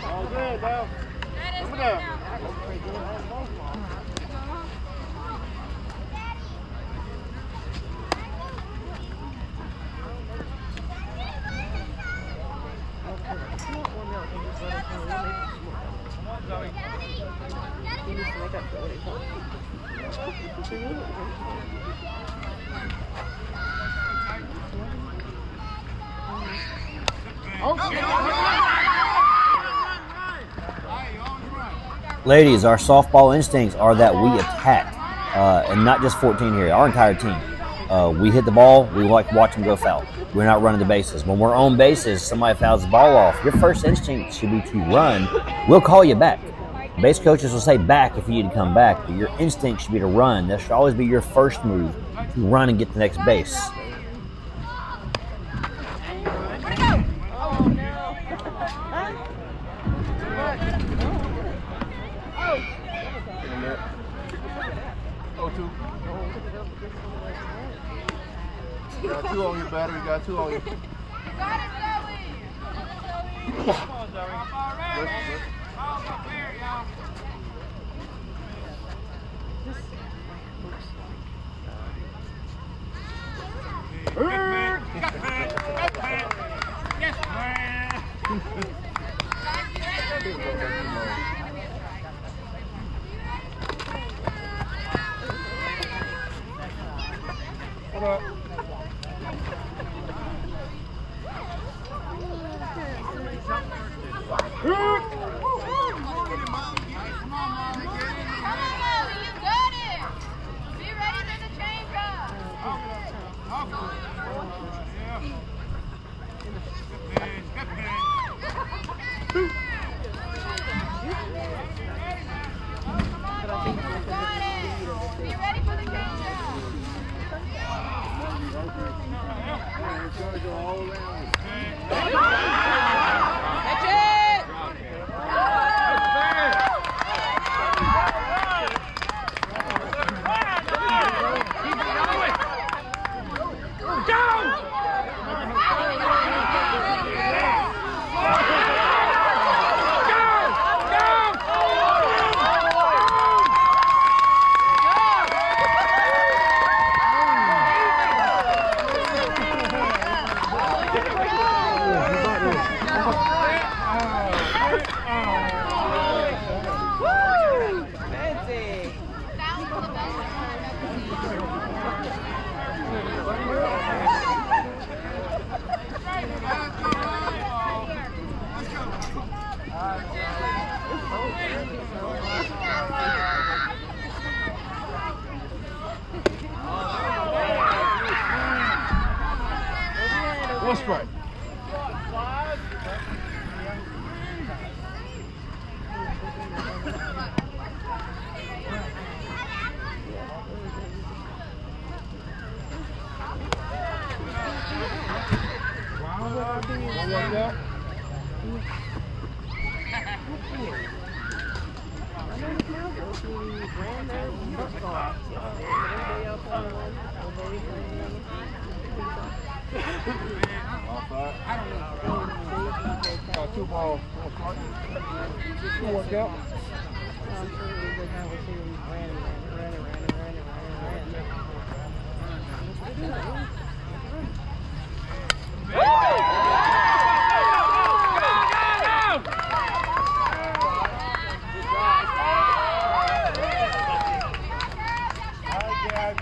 All good, now. Coming down. Ladies, our softball instincts are that we attack, and not just 14 here, our entire team. We hit the ball, we like watch them go foul. We're not running the bases. When we're on bases, somebody fouls the ball off, your first instinct should be to run. We'll call you back. Base coaches will say back if you need to come back, but your instinct should be to run. That should always be your first move, to run and get to the next base. Got 2 on your battery, got 2 on you. Got it, Zoe. Come on, Zoe. Already. Balls up here, y'all. Yes, man. What up? I noticed now that she ran their butt off. Everybody else on the one, nobody playing them. Got 2 balls. Good workout. I'm sure it was like how we see them ran.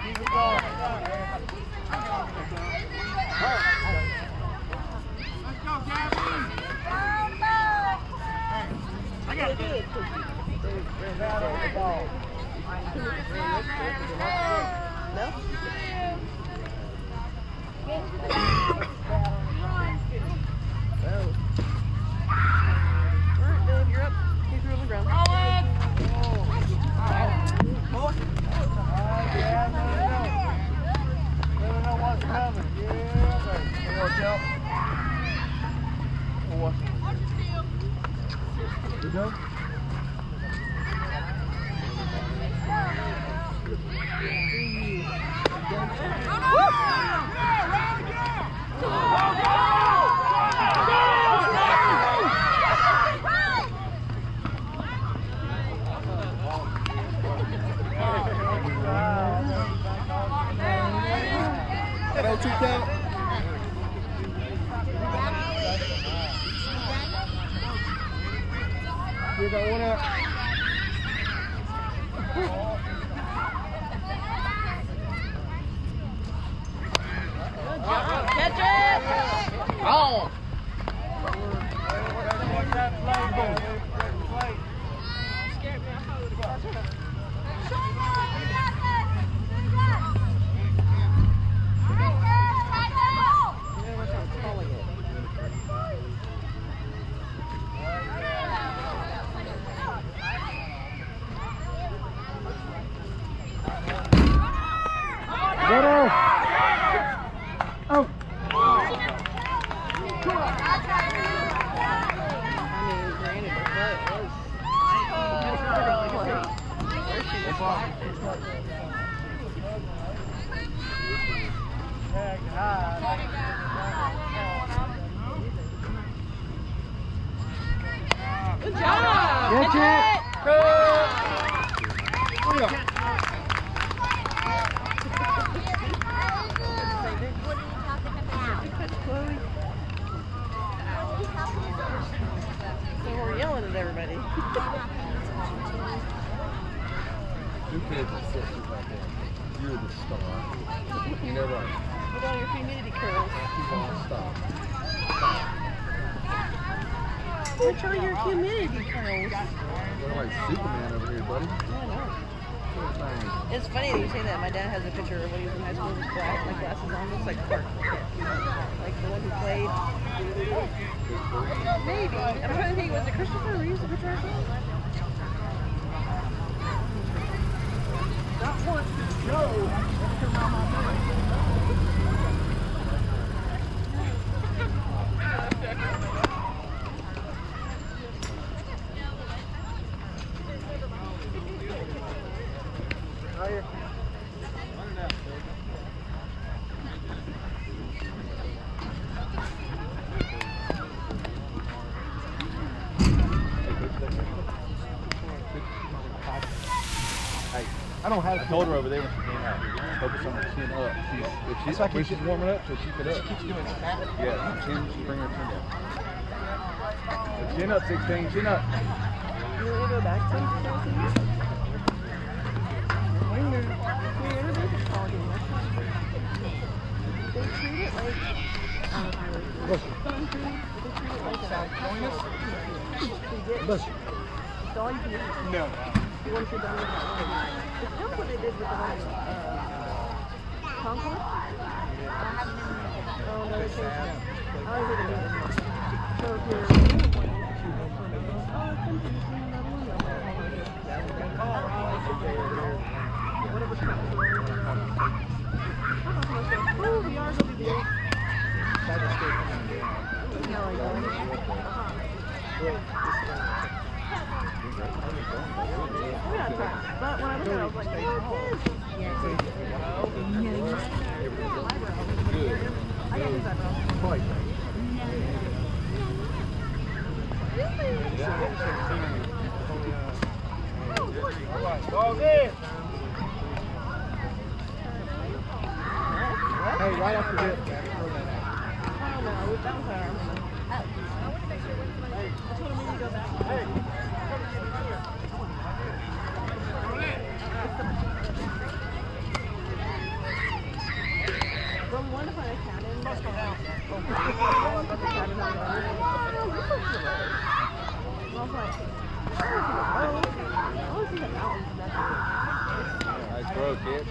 Keep it going. Let's go, Gavin. I got it. No? Alright, Dave, you're up. He's on the ground. That 2 count. We got 1 out. Catch it! On. Good job! Catch it! So we're yelling at everybody. 2 kids are sisters right there. You're the star. You know right. Put on your humidity curls. Keep on stop. Which are your humidity curls? You're like Superman over here, buddy. I know. Good thing. It's funny that you say that. My dad has a picture of when he was in high school with glasses on. Looks like Clark. Like the one who played. Maybe. I'm trying to think. Was it Christopher Reeves the picture I saw? Not once to go. Let's come around my face. I don't have. I told her over there when she came out, focus on her chin up. When she's warming up, she'll keep it up. She keeps doing that. Yeah, she's bringing her chin down. Chin up, 16, chin up. You want to go back to we introduced the ball game. They treat it like fun food. They treat it like Listen. it's all you can eat. No. Once you're done with that one. It's kind of what they did with the one in Concord. Oh, no, they changed it. I don't think they did it. So if you're whatever counts. Oh, the yards will be big. Yeah, like that. We're not trying. But when I looked at it, I was like, I got his eyebrows. Ball's in. Hey, right off the hip. I don't know. That was her. I told him we need to go back. From one of our accountants. I was like, oh, this is a mountain. Nice throw, kid.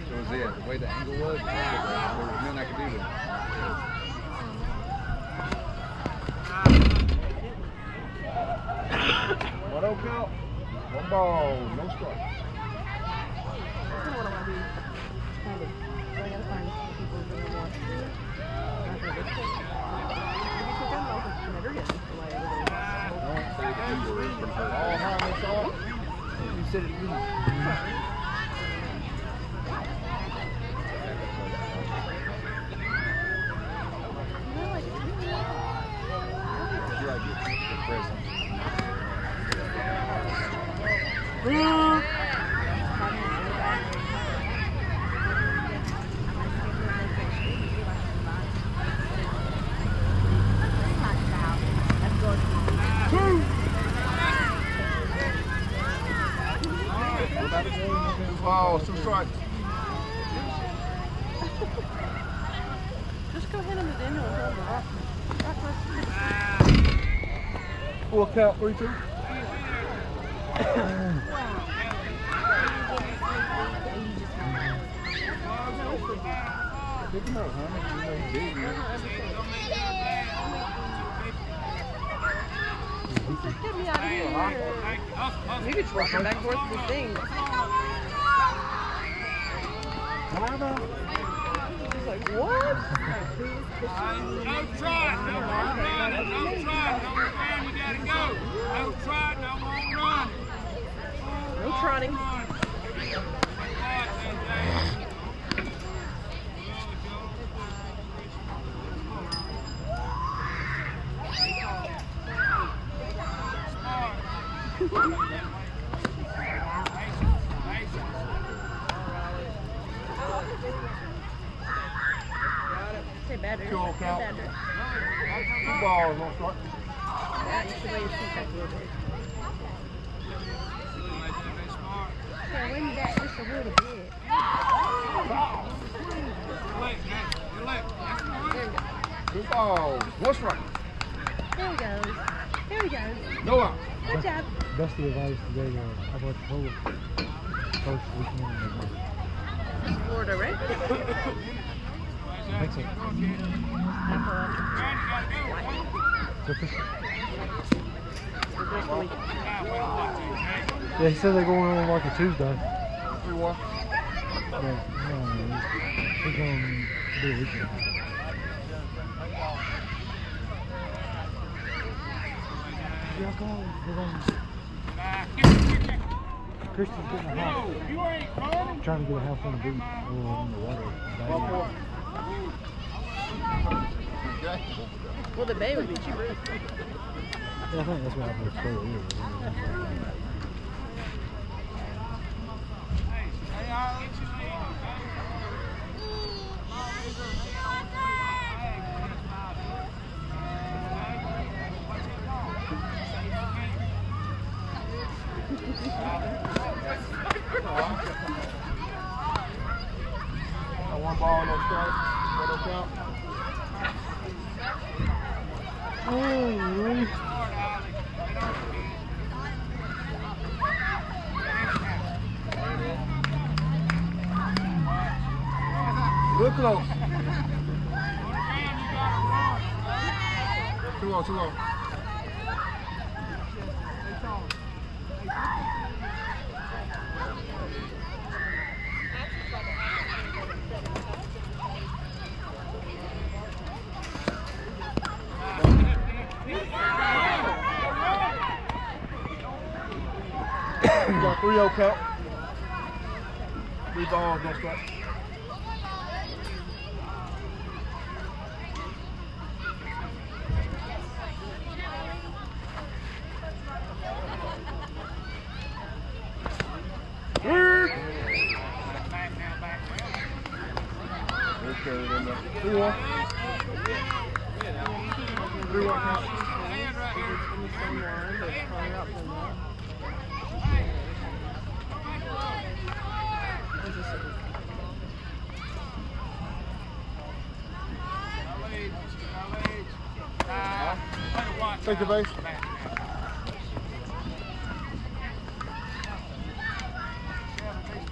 So was it the way the angle was? There was nothing I could do to it. One no count. One ball, no strike. That's kind of what I want to do. Kind of. So I gotta find people who are more. Never get this way. All high, that's all. You said it again. Ball, two strikes. Just go ahead and the dinner and hold it up. Full count, 3-2. Pick him up, huh? Get me out of here. You could just walk back and forth with this thing. He's like, what? Don't try, don't run, don't try, don't run, you gotta go. Don't try, no more run. No trotting. Say better. Two on count. Say better. Two balls, no strike. Yeah, you should lay your feet back a little bit. Okay, lean back just a little bit. Two balls, one strike. There he goes. There he goes. No out. Good job. Best advice today, I watched the whole first weekend. Florida, right? I think so. Yeah, he said they're going on like a Tuesday. 3-1. But, he's going to be a weekend. Yeah, come on. We're going. Christian's getting a house. Trying to get a house on the beach or in the water. Well, the bay would be cheaper. Yeah, I think that's what happened with Troy. One ball, no strike. No count. Real close. 2-0, 2-0. got 3-0 count. 3 balls, no strike. Okay, then 3-1. 3-1 count. Take the base.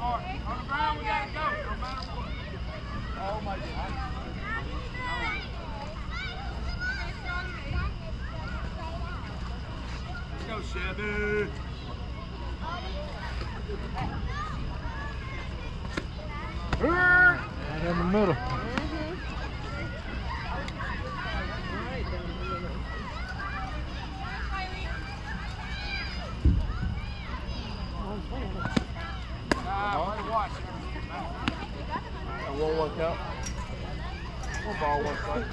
On the ground, we gotta go, no matter what. Oh my God. Let's go, Chevy. Right in the middle. Watch. 1-1 count. 1 ball, 1 strike.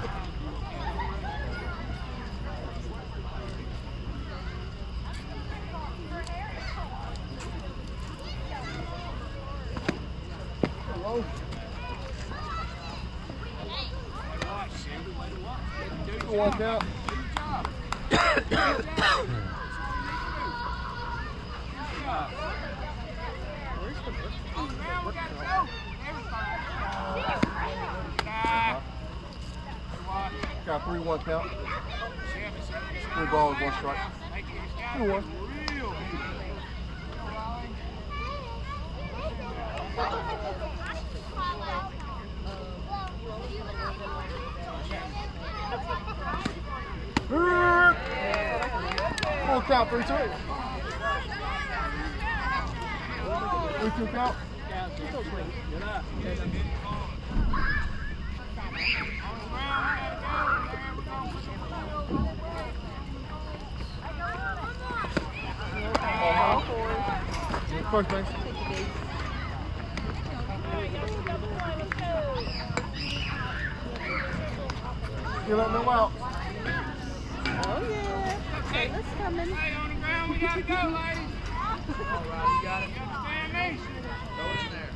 Hello. Watch, Chevy. Way to watch. Do 1 count. Good job. On the ground, we gotta go. Got 3-1 count. 3 balls, 1 strike. 2-1. Full count, 3-2. 3-2 count. First base. You let me out. Oh yeah. Taylor's coming. Hey, on the ground, we gotta go, ladies. All right, you got it. You understand me? Go in there.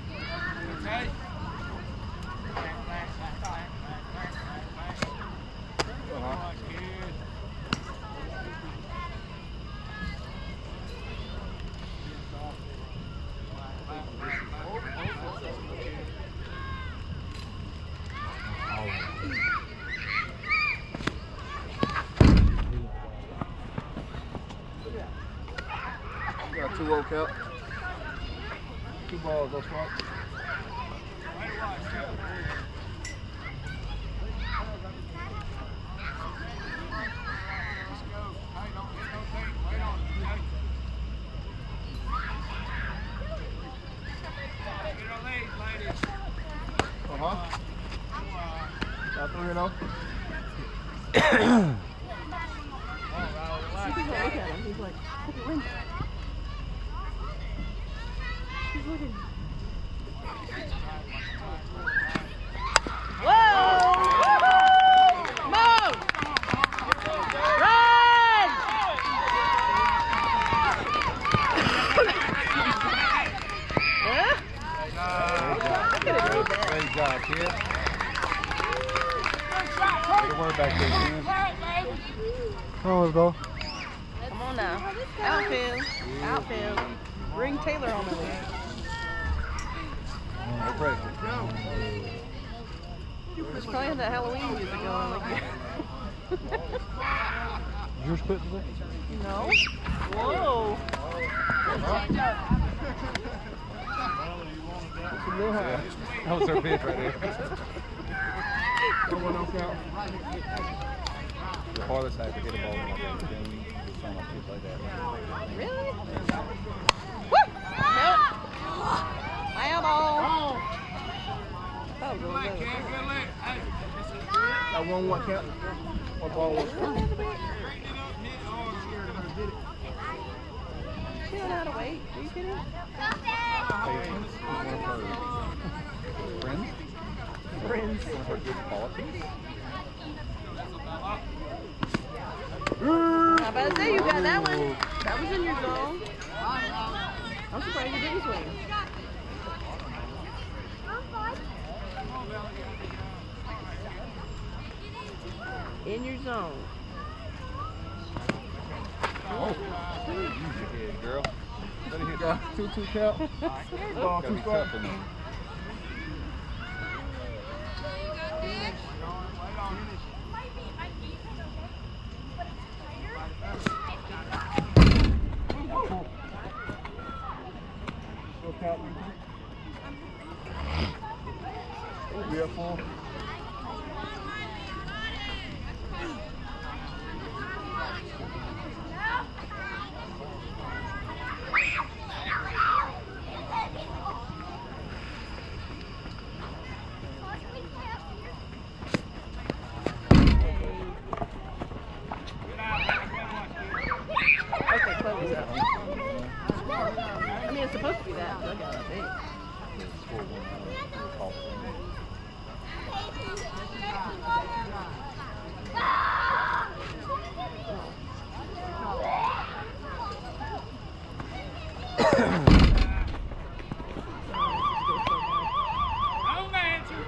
Okay? Got 2-0 count. 2 balls, no strike. Got 3-0. Look at him. He's like, he's looking. Whoa! Move! Run! Great job, kid. Good work back there, man. Oh, let's go. Come on now. Outfield. Outfield. Bring Taylor on the way. No pressure. Just playing that Halloween music going like Yours quit today? No. Whoa. Yeah, that was her pitch right there. 1-0 count. The farthest I could hit a ball when I played the game, just on my pitch like that. Really? Woo! Nope. Foul ball. Oh, Good leg, really? kid. Good leg. Hey, Got 1-1 count. 1 ball, 1 strike. straighten it up, hit it hard. Shut know how to wait. Are you kidding? Patience is one of her friends. Friends. One of her good qualities. How about to say you got that one? That was in your zone. I'm surprised you didn't swing. In your zone. Oh, use your head, girl. Let me hit that 2-2 count. Ball Gotta too be strong. tough in there. Still count. Beautiful. Okay, close up. I mean, it's supposed to be that dugout, I think. Don't answer.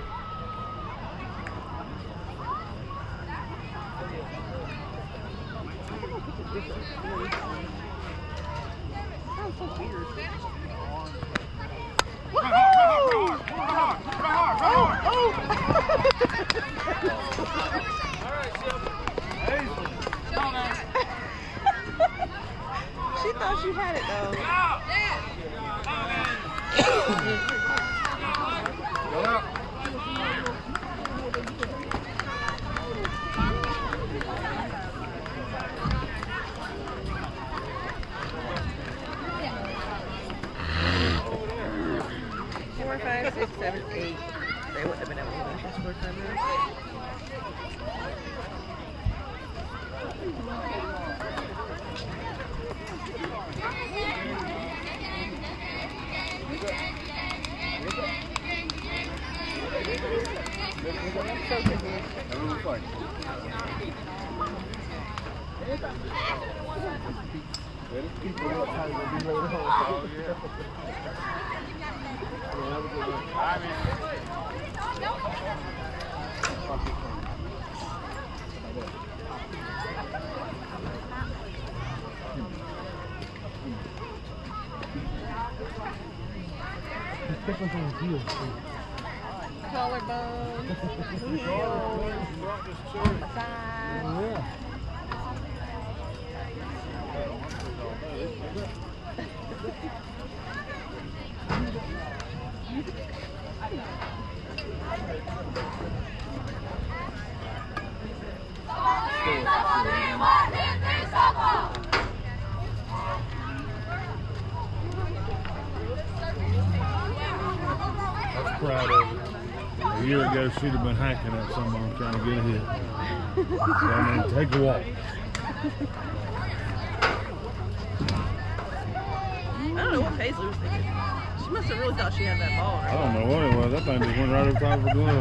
Sounds so weird. She thought she had it though. Go out. Four, 5, 6, 7, 8. They wouldn't have been able to win this 4 times. Collarbone, heel, side. I was proud of it. A year ago, she'd have been hacking at someone trying to get a hit. So, I mean, take a walk. I don't know what Paisley was thinking. She must have really thought she had that ball. I Right? don't know what it was. That thing just went right over top of the glove.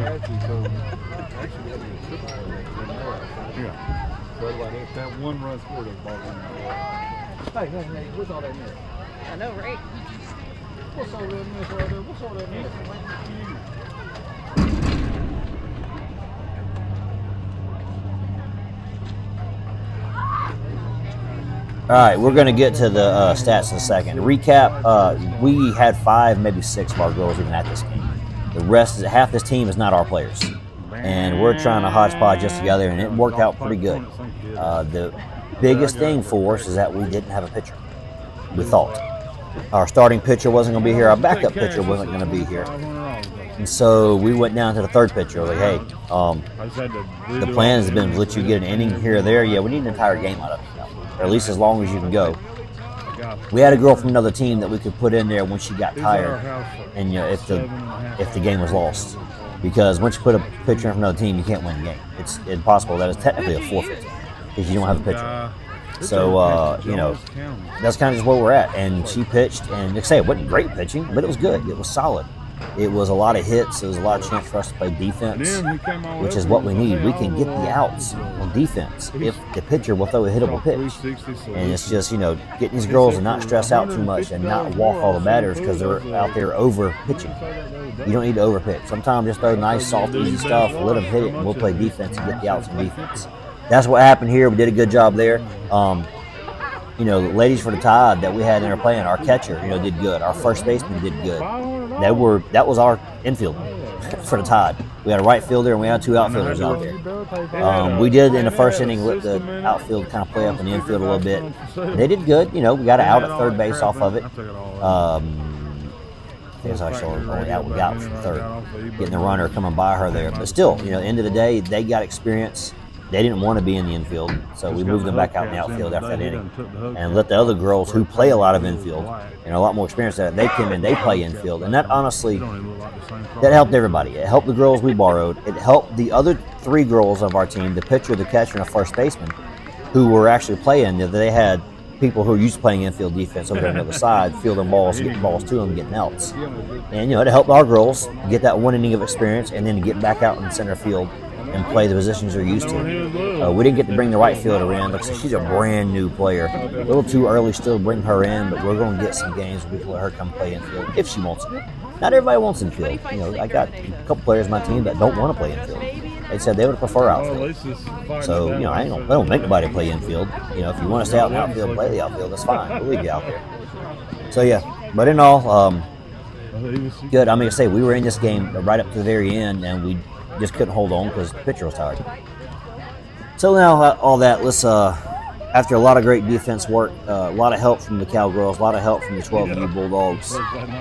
Yeah. That one run scored that ball. Hey, what's all that mean? I know, right? What's all that miss right there? What's all that miss? All right, we're going to get to the stats in a second. Recap, we had 5, maybe 6 of our girls even at this game. The rest, half this team is not our players. And we're trying to hodgepodge this together, and it worked out pretty good. The biggest thing for us is that we didn't have a pitcher, we thought. Our starting pitcher wasn't going to be here. Our backup pitcher wasn't going to be here. And so we went down to the third pitcher. Like, hey, the plan has been to let you get an inning here or there. Yeah, we need an entire game out of it. Or at least as long as you can go. We had a girl from another team that we could put in there when she got tired, and you know, if the game was lost, because once you put a pitcher in from another team, you can't win the game. It's impossible. That is technically a forfeit because you don't have a pitcher. So, you know, that's kind of just where we're at. And she pitched, and like I say, it wasn't great pitching, but it was good. It was solid. It was a lot of hits. It was a lot of chance for us to play defense, which is what we need. We can get the outs on defense if the pitcher will throw a hittable pitch. And it's just, you know, getting these girls to not stress out too much and not walk all the batters because they're out there over pitching. You don't need to over pitch. Sometimes just throw nice, soft, easy stuff, let them hit it, and we'll play defense and get the outs on defense. That's what happened here. We did a good job there. You know, the ladies for the Tide that we had in our playing, our catcher, you know, did good. Our first baseman did good. That was our infield for the Tide. We had a right fielder and we had 2 outfielders out there. We did in the first inning let the outfield kind of play up in the infield a little bit. They did good. You know, we got an out at third base off of it. I guess I saw only out we got from third, getting the runner coming by her there. But still, you know, end of the day, they got experience. They didn't want to be in the infield, so we moved them back out in the outfield after that inning and let the other girls who play a lot of infield and a lot more experience that they came in, they play infield. And that honestly, that helped everybody. It helped the girls we borrowed. It helped the other 3 girls of our team, the pitcher, the catcher, and the first baseman, who were actually playing. They had people who are used to playing infield defense over there on the other side, fielding balls, getting balls to them, getting outs. And, you know, it helped our girls get that 1 inning of experience and then get back out in center field and play the positions they're used to. We didn't get to bring the right fielder in. Like, she's a brand new player. A little too early still to bring her in, but we're going to get some games where we can let her come play infield if she wants it. Not everybody wants infield. You know, I got a couple players on my team that don't want to play infield. They said they would prefer outfield. So, you know, I don't make nobody play infield. You know, if you want to stay out in the outfield, play the outfield, that's fine. We'll leave you out there. So, yeah. But in all, good. I mean, I say we were in this game right up to the very end, and we just couldn't hold on because the pitcher was tired. So now all that, let's after a lot of great defense work, a lot of help from the Cowgirls, a lot of help from the 12U Bulldogs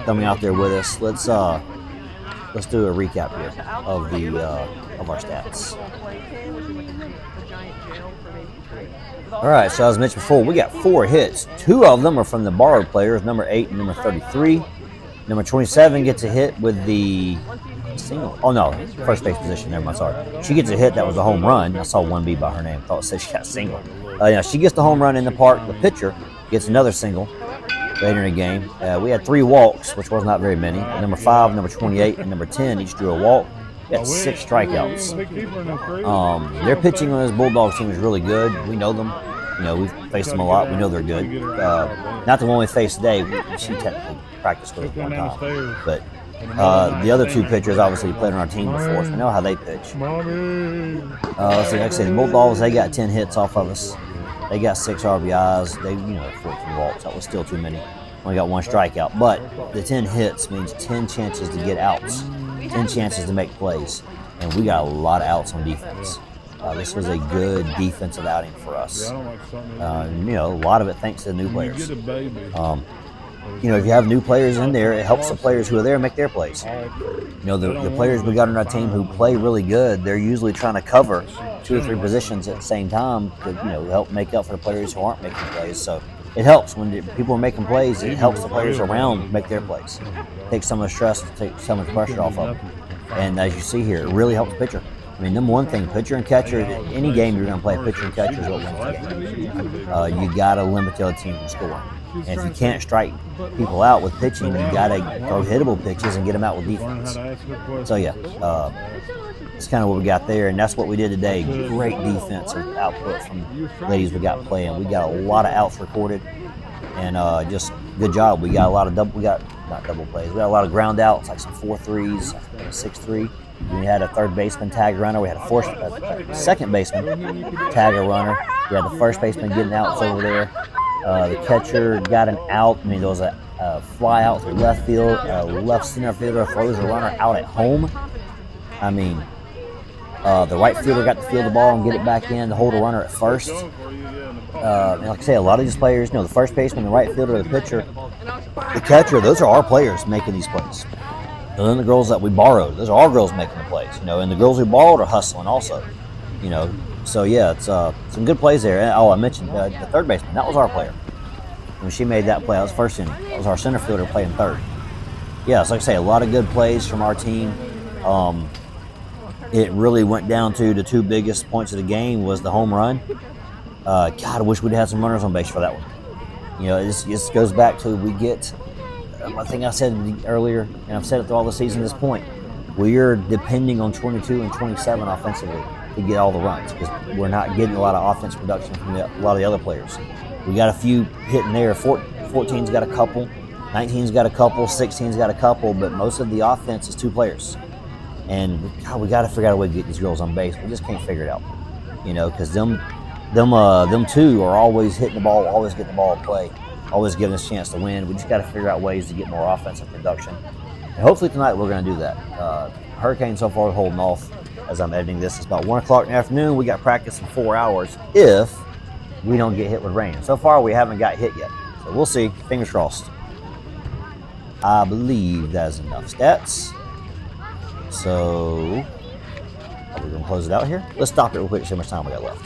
coming out there with us. Let's do a recap here of our stats. All right, so as I mentioned before, we got 4 hits. 2 of them are from the borrowed players, number 8 and number 33. Number 27 gets a hit with the single. Oh, no, first base position. Never mind, sorry. She gets a hit that was a home run. I saw 1B by her name. Thought it said she got a single. Yeah, she gets the home run in the park. The pitcher gets another single later in the game. We had 3 walks, which was not very many. Number 5, number 28, and number 10 each drew a walk. We had 6 strikeouts. Their pitching on this Bulldogs team is really good. We know them. You know, we've faced them a lot. We know they're good. Not the one we faced today. She technically practiced with us one time. But the other 2 pitchers obviously played on our team before, so we know how they pitch. Let's see, like I said, the Bulldogs, they got 10 hits off of us. They got 6 RBIs. They, 14 walks. That was still too many. Only got 1 strikeout. But the 10 hits means 10 chances to get outs, 10 chances to make plays. And we got a lot of outs on defense. This was a good defensive outing for us. A lot of it thanks to the new players. If you have new players in there, it helps the players who are there make their plays. The players we got on our team who play really good, they're usually trying to cover 2 or 3 positions at the same time to help make up for the players who aren't making plays. So it helps when people are making plays. It helps the players around make their plays. Takes some of the stress, takes some of the pressure off of them. And as you see here, it really helps the pitcher. I mean, number one thing, pitcher and catcher, any game you're going to play, pitcher and catcher is what wins the game. You got to limit the other team from scoring. And if you can't strike people out with pitching, you got to throw hittable pitches and get them out with defense. So, yeah, that's kind of what we got there, and that's what we did today. Great defensive output from ladies we got playing. We got a lot of outs recorded, and just good job. We got a lot of not double plays. We got a lot of ground outs, like some 4-3s, 6-3. We had a third baseman tag a runner. We had a second baseman tag a runner. We had the first baseman getting outs over there. The catcher got an out. I mean, there was a fly out to left field. Left center fielder throws a runner out at home. I mean, the right fielder got to field the ball and get it back in to hold a runner at first. And like I say, a lot of these players, the first baseman, the right fielder, the pitcher, the catcher, those are our players making these plays. And then the girls that we borrowed, those are our girls making the plays, and the girls we borrowed are hustling also, So, yeah, it's some good plays there. And, I mentioned the third baseman. That was our player. When she made that play, that was first inning. That was our center fielder playing third. Yeah, so like I say, a lot of good plays from our team. It really went down to the 2 biggest points of the game was the home run. God, I wish we'd had some runners on base for that one. You know, this goes back to we get. I think I said earlier, and I've said it through all the season. At this point, we are depending on 22 and 27 offensively to get all the runs because we're not getting a lot of offense production from a lot of the other players. We got a few hitting there. 14's got a couple, 19's got a couple, 16's got a couple, but most of the offense is 2 players. And God, we got to figure out a way to get these girls on base. We just can't figure it out, you know, because them 2 are always hitting the ball, always getting the ball in play, always giving us a chance to win. We just got to figure out ways to get more offensive production. And hopefully tonight we're going to do that. Hurricane so far is holding off as I'm editing this. It's about 1 o'clock in the afternoon. We got practice in 4 hours if we don't get hit with rain. So far we haven't got hit yet. So we'll see. Fingers crossed. I believe that's enough stats. So are we going to close it out here? Let's stop it real quick, see how much time we got left.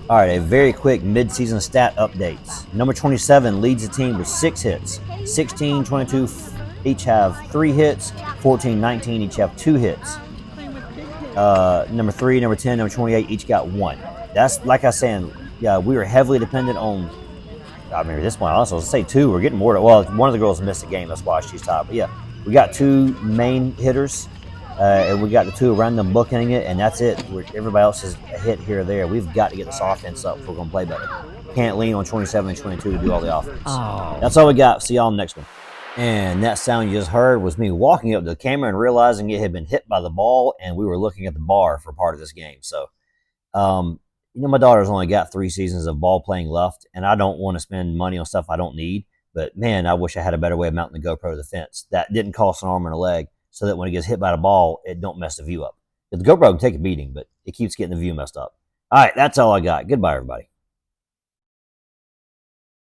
All right, a very quick mid-season stat updates. Number 27 leads the team with 6 hits. 16, 22 each have 3 hits. 14, 19 each have 2 hits. Number 3, number 10, number 28 each got 1. That's like I was saying. Yeah, we were heavily dependent on. I mean, this one also. Let's say 2. We're getting more. Well, one of the girls missed a game. That's why she's top. But yeah, we got 2 main hitters. And we got the 2 around them bookending it, and that's it. Everybody else is a hit here or there. We've got to get this offense up if we're going to play better. Can't lean on 27 and 22 to do all the offense. Oh. That's all we got. See y'all in the next one. And that sound you just heard was me walking up to the camera and realizing it had been hit by the ball, and we were looking at the bar for part of this game. So, you know, my daughter's only got 3 seasons of ball playing left, and I don't want to spend money on stuff I don't need. But, man, I wish I had a better way of mounting the GoPro to the fence. That didn't cost an arm and a leg, so that when it gets hit by the ball, it don't mess the view up. The GoPro can take a beating, but it keeps getting the view messed up. All right, that's all I got. Goodbye, everybody.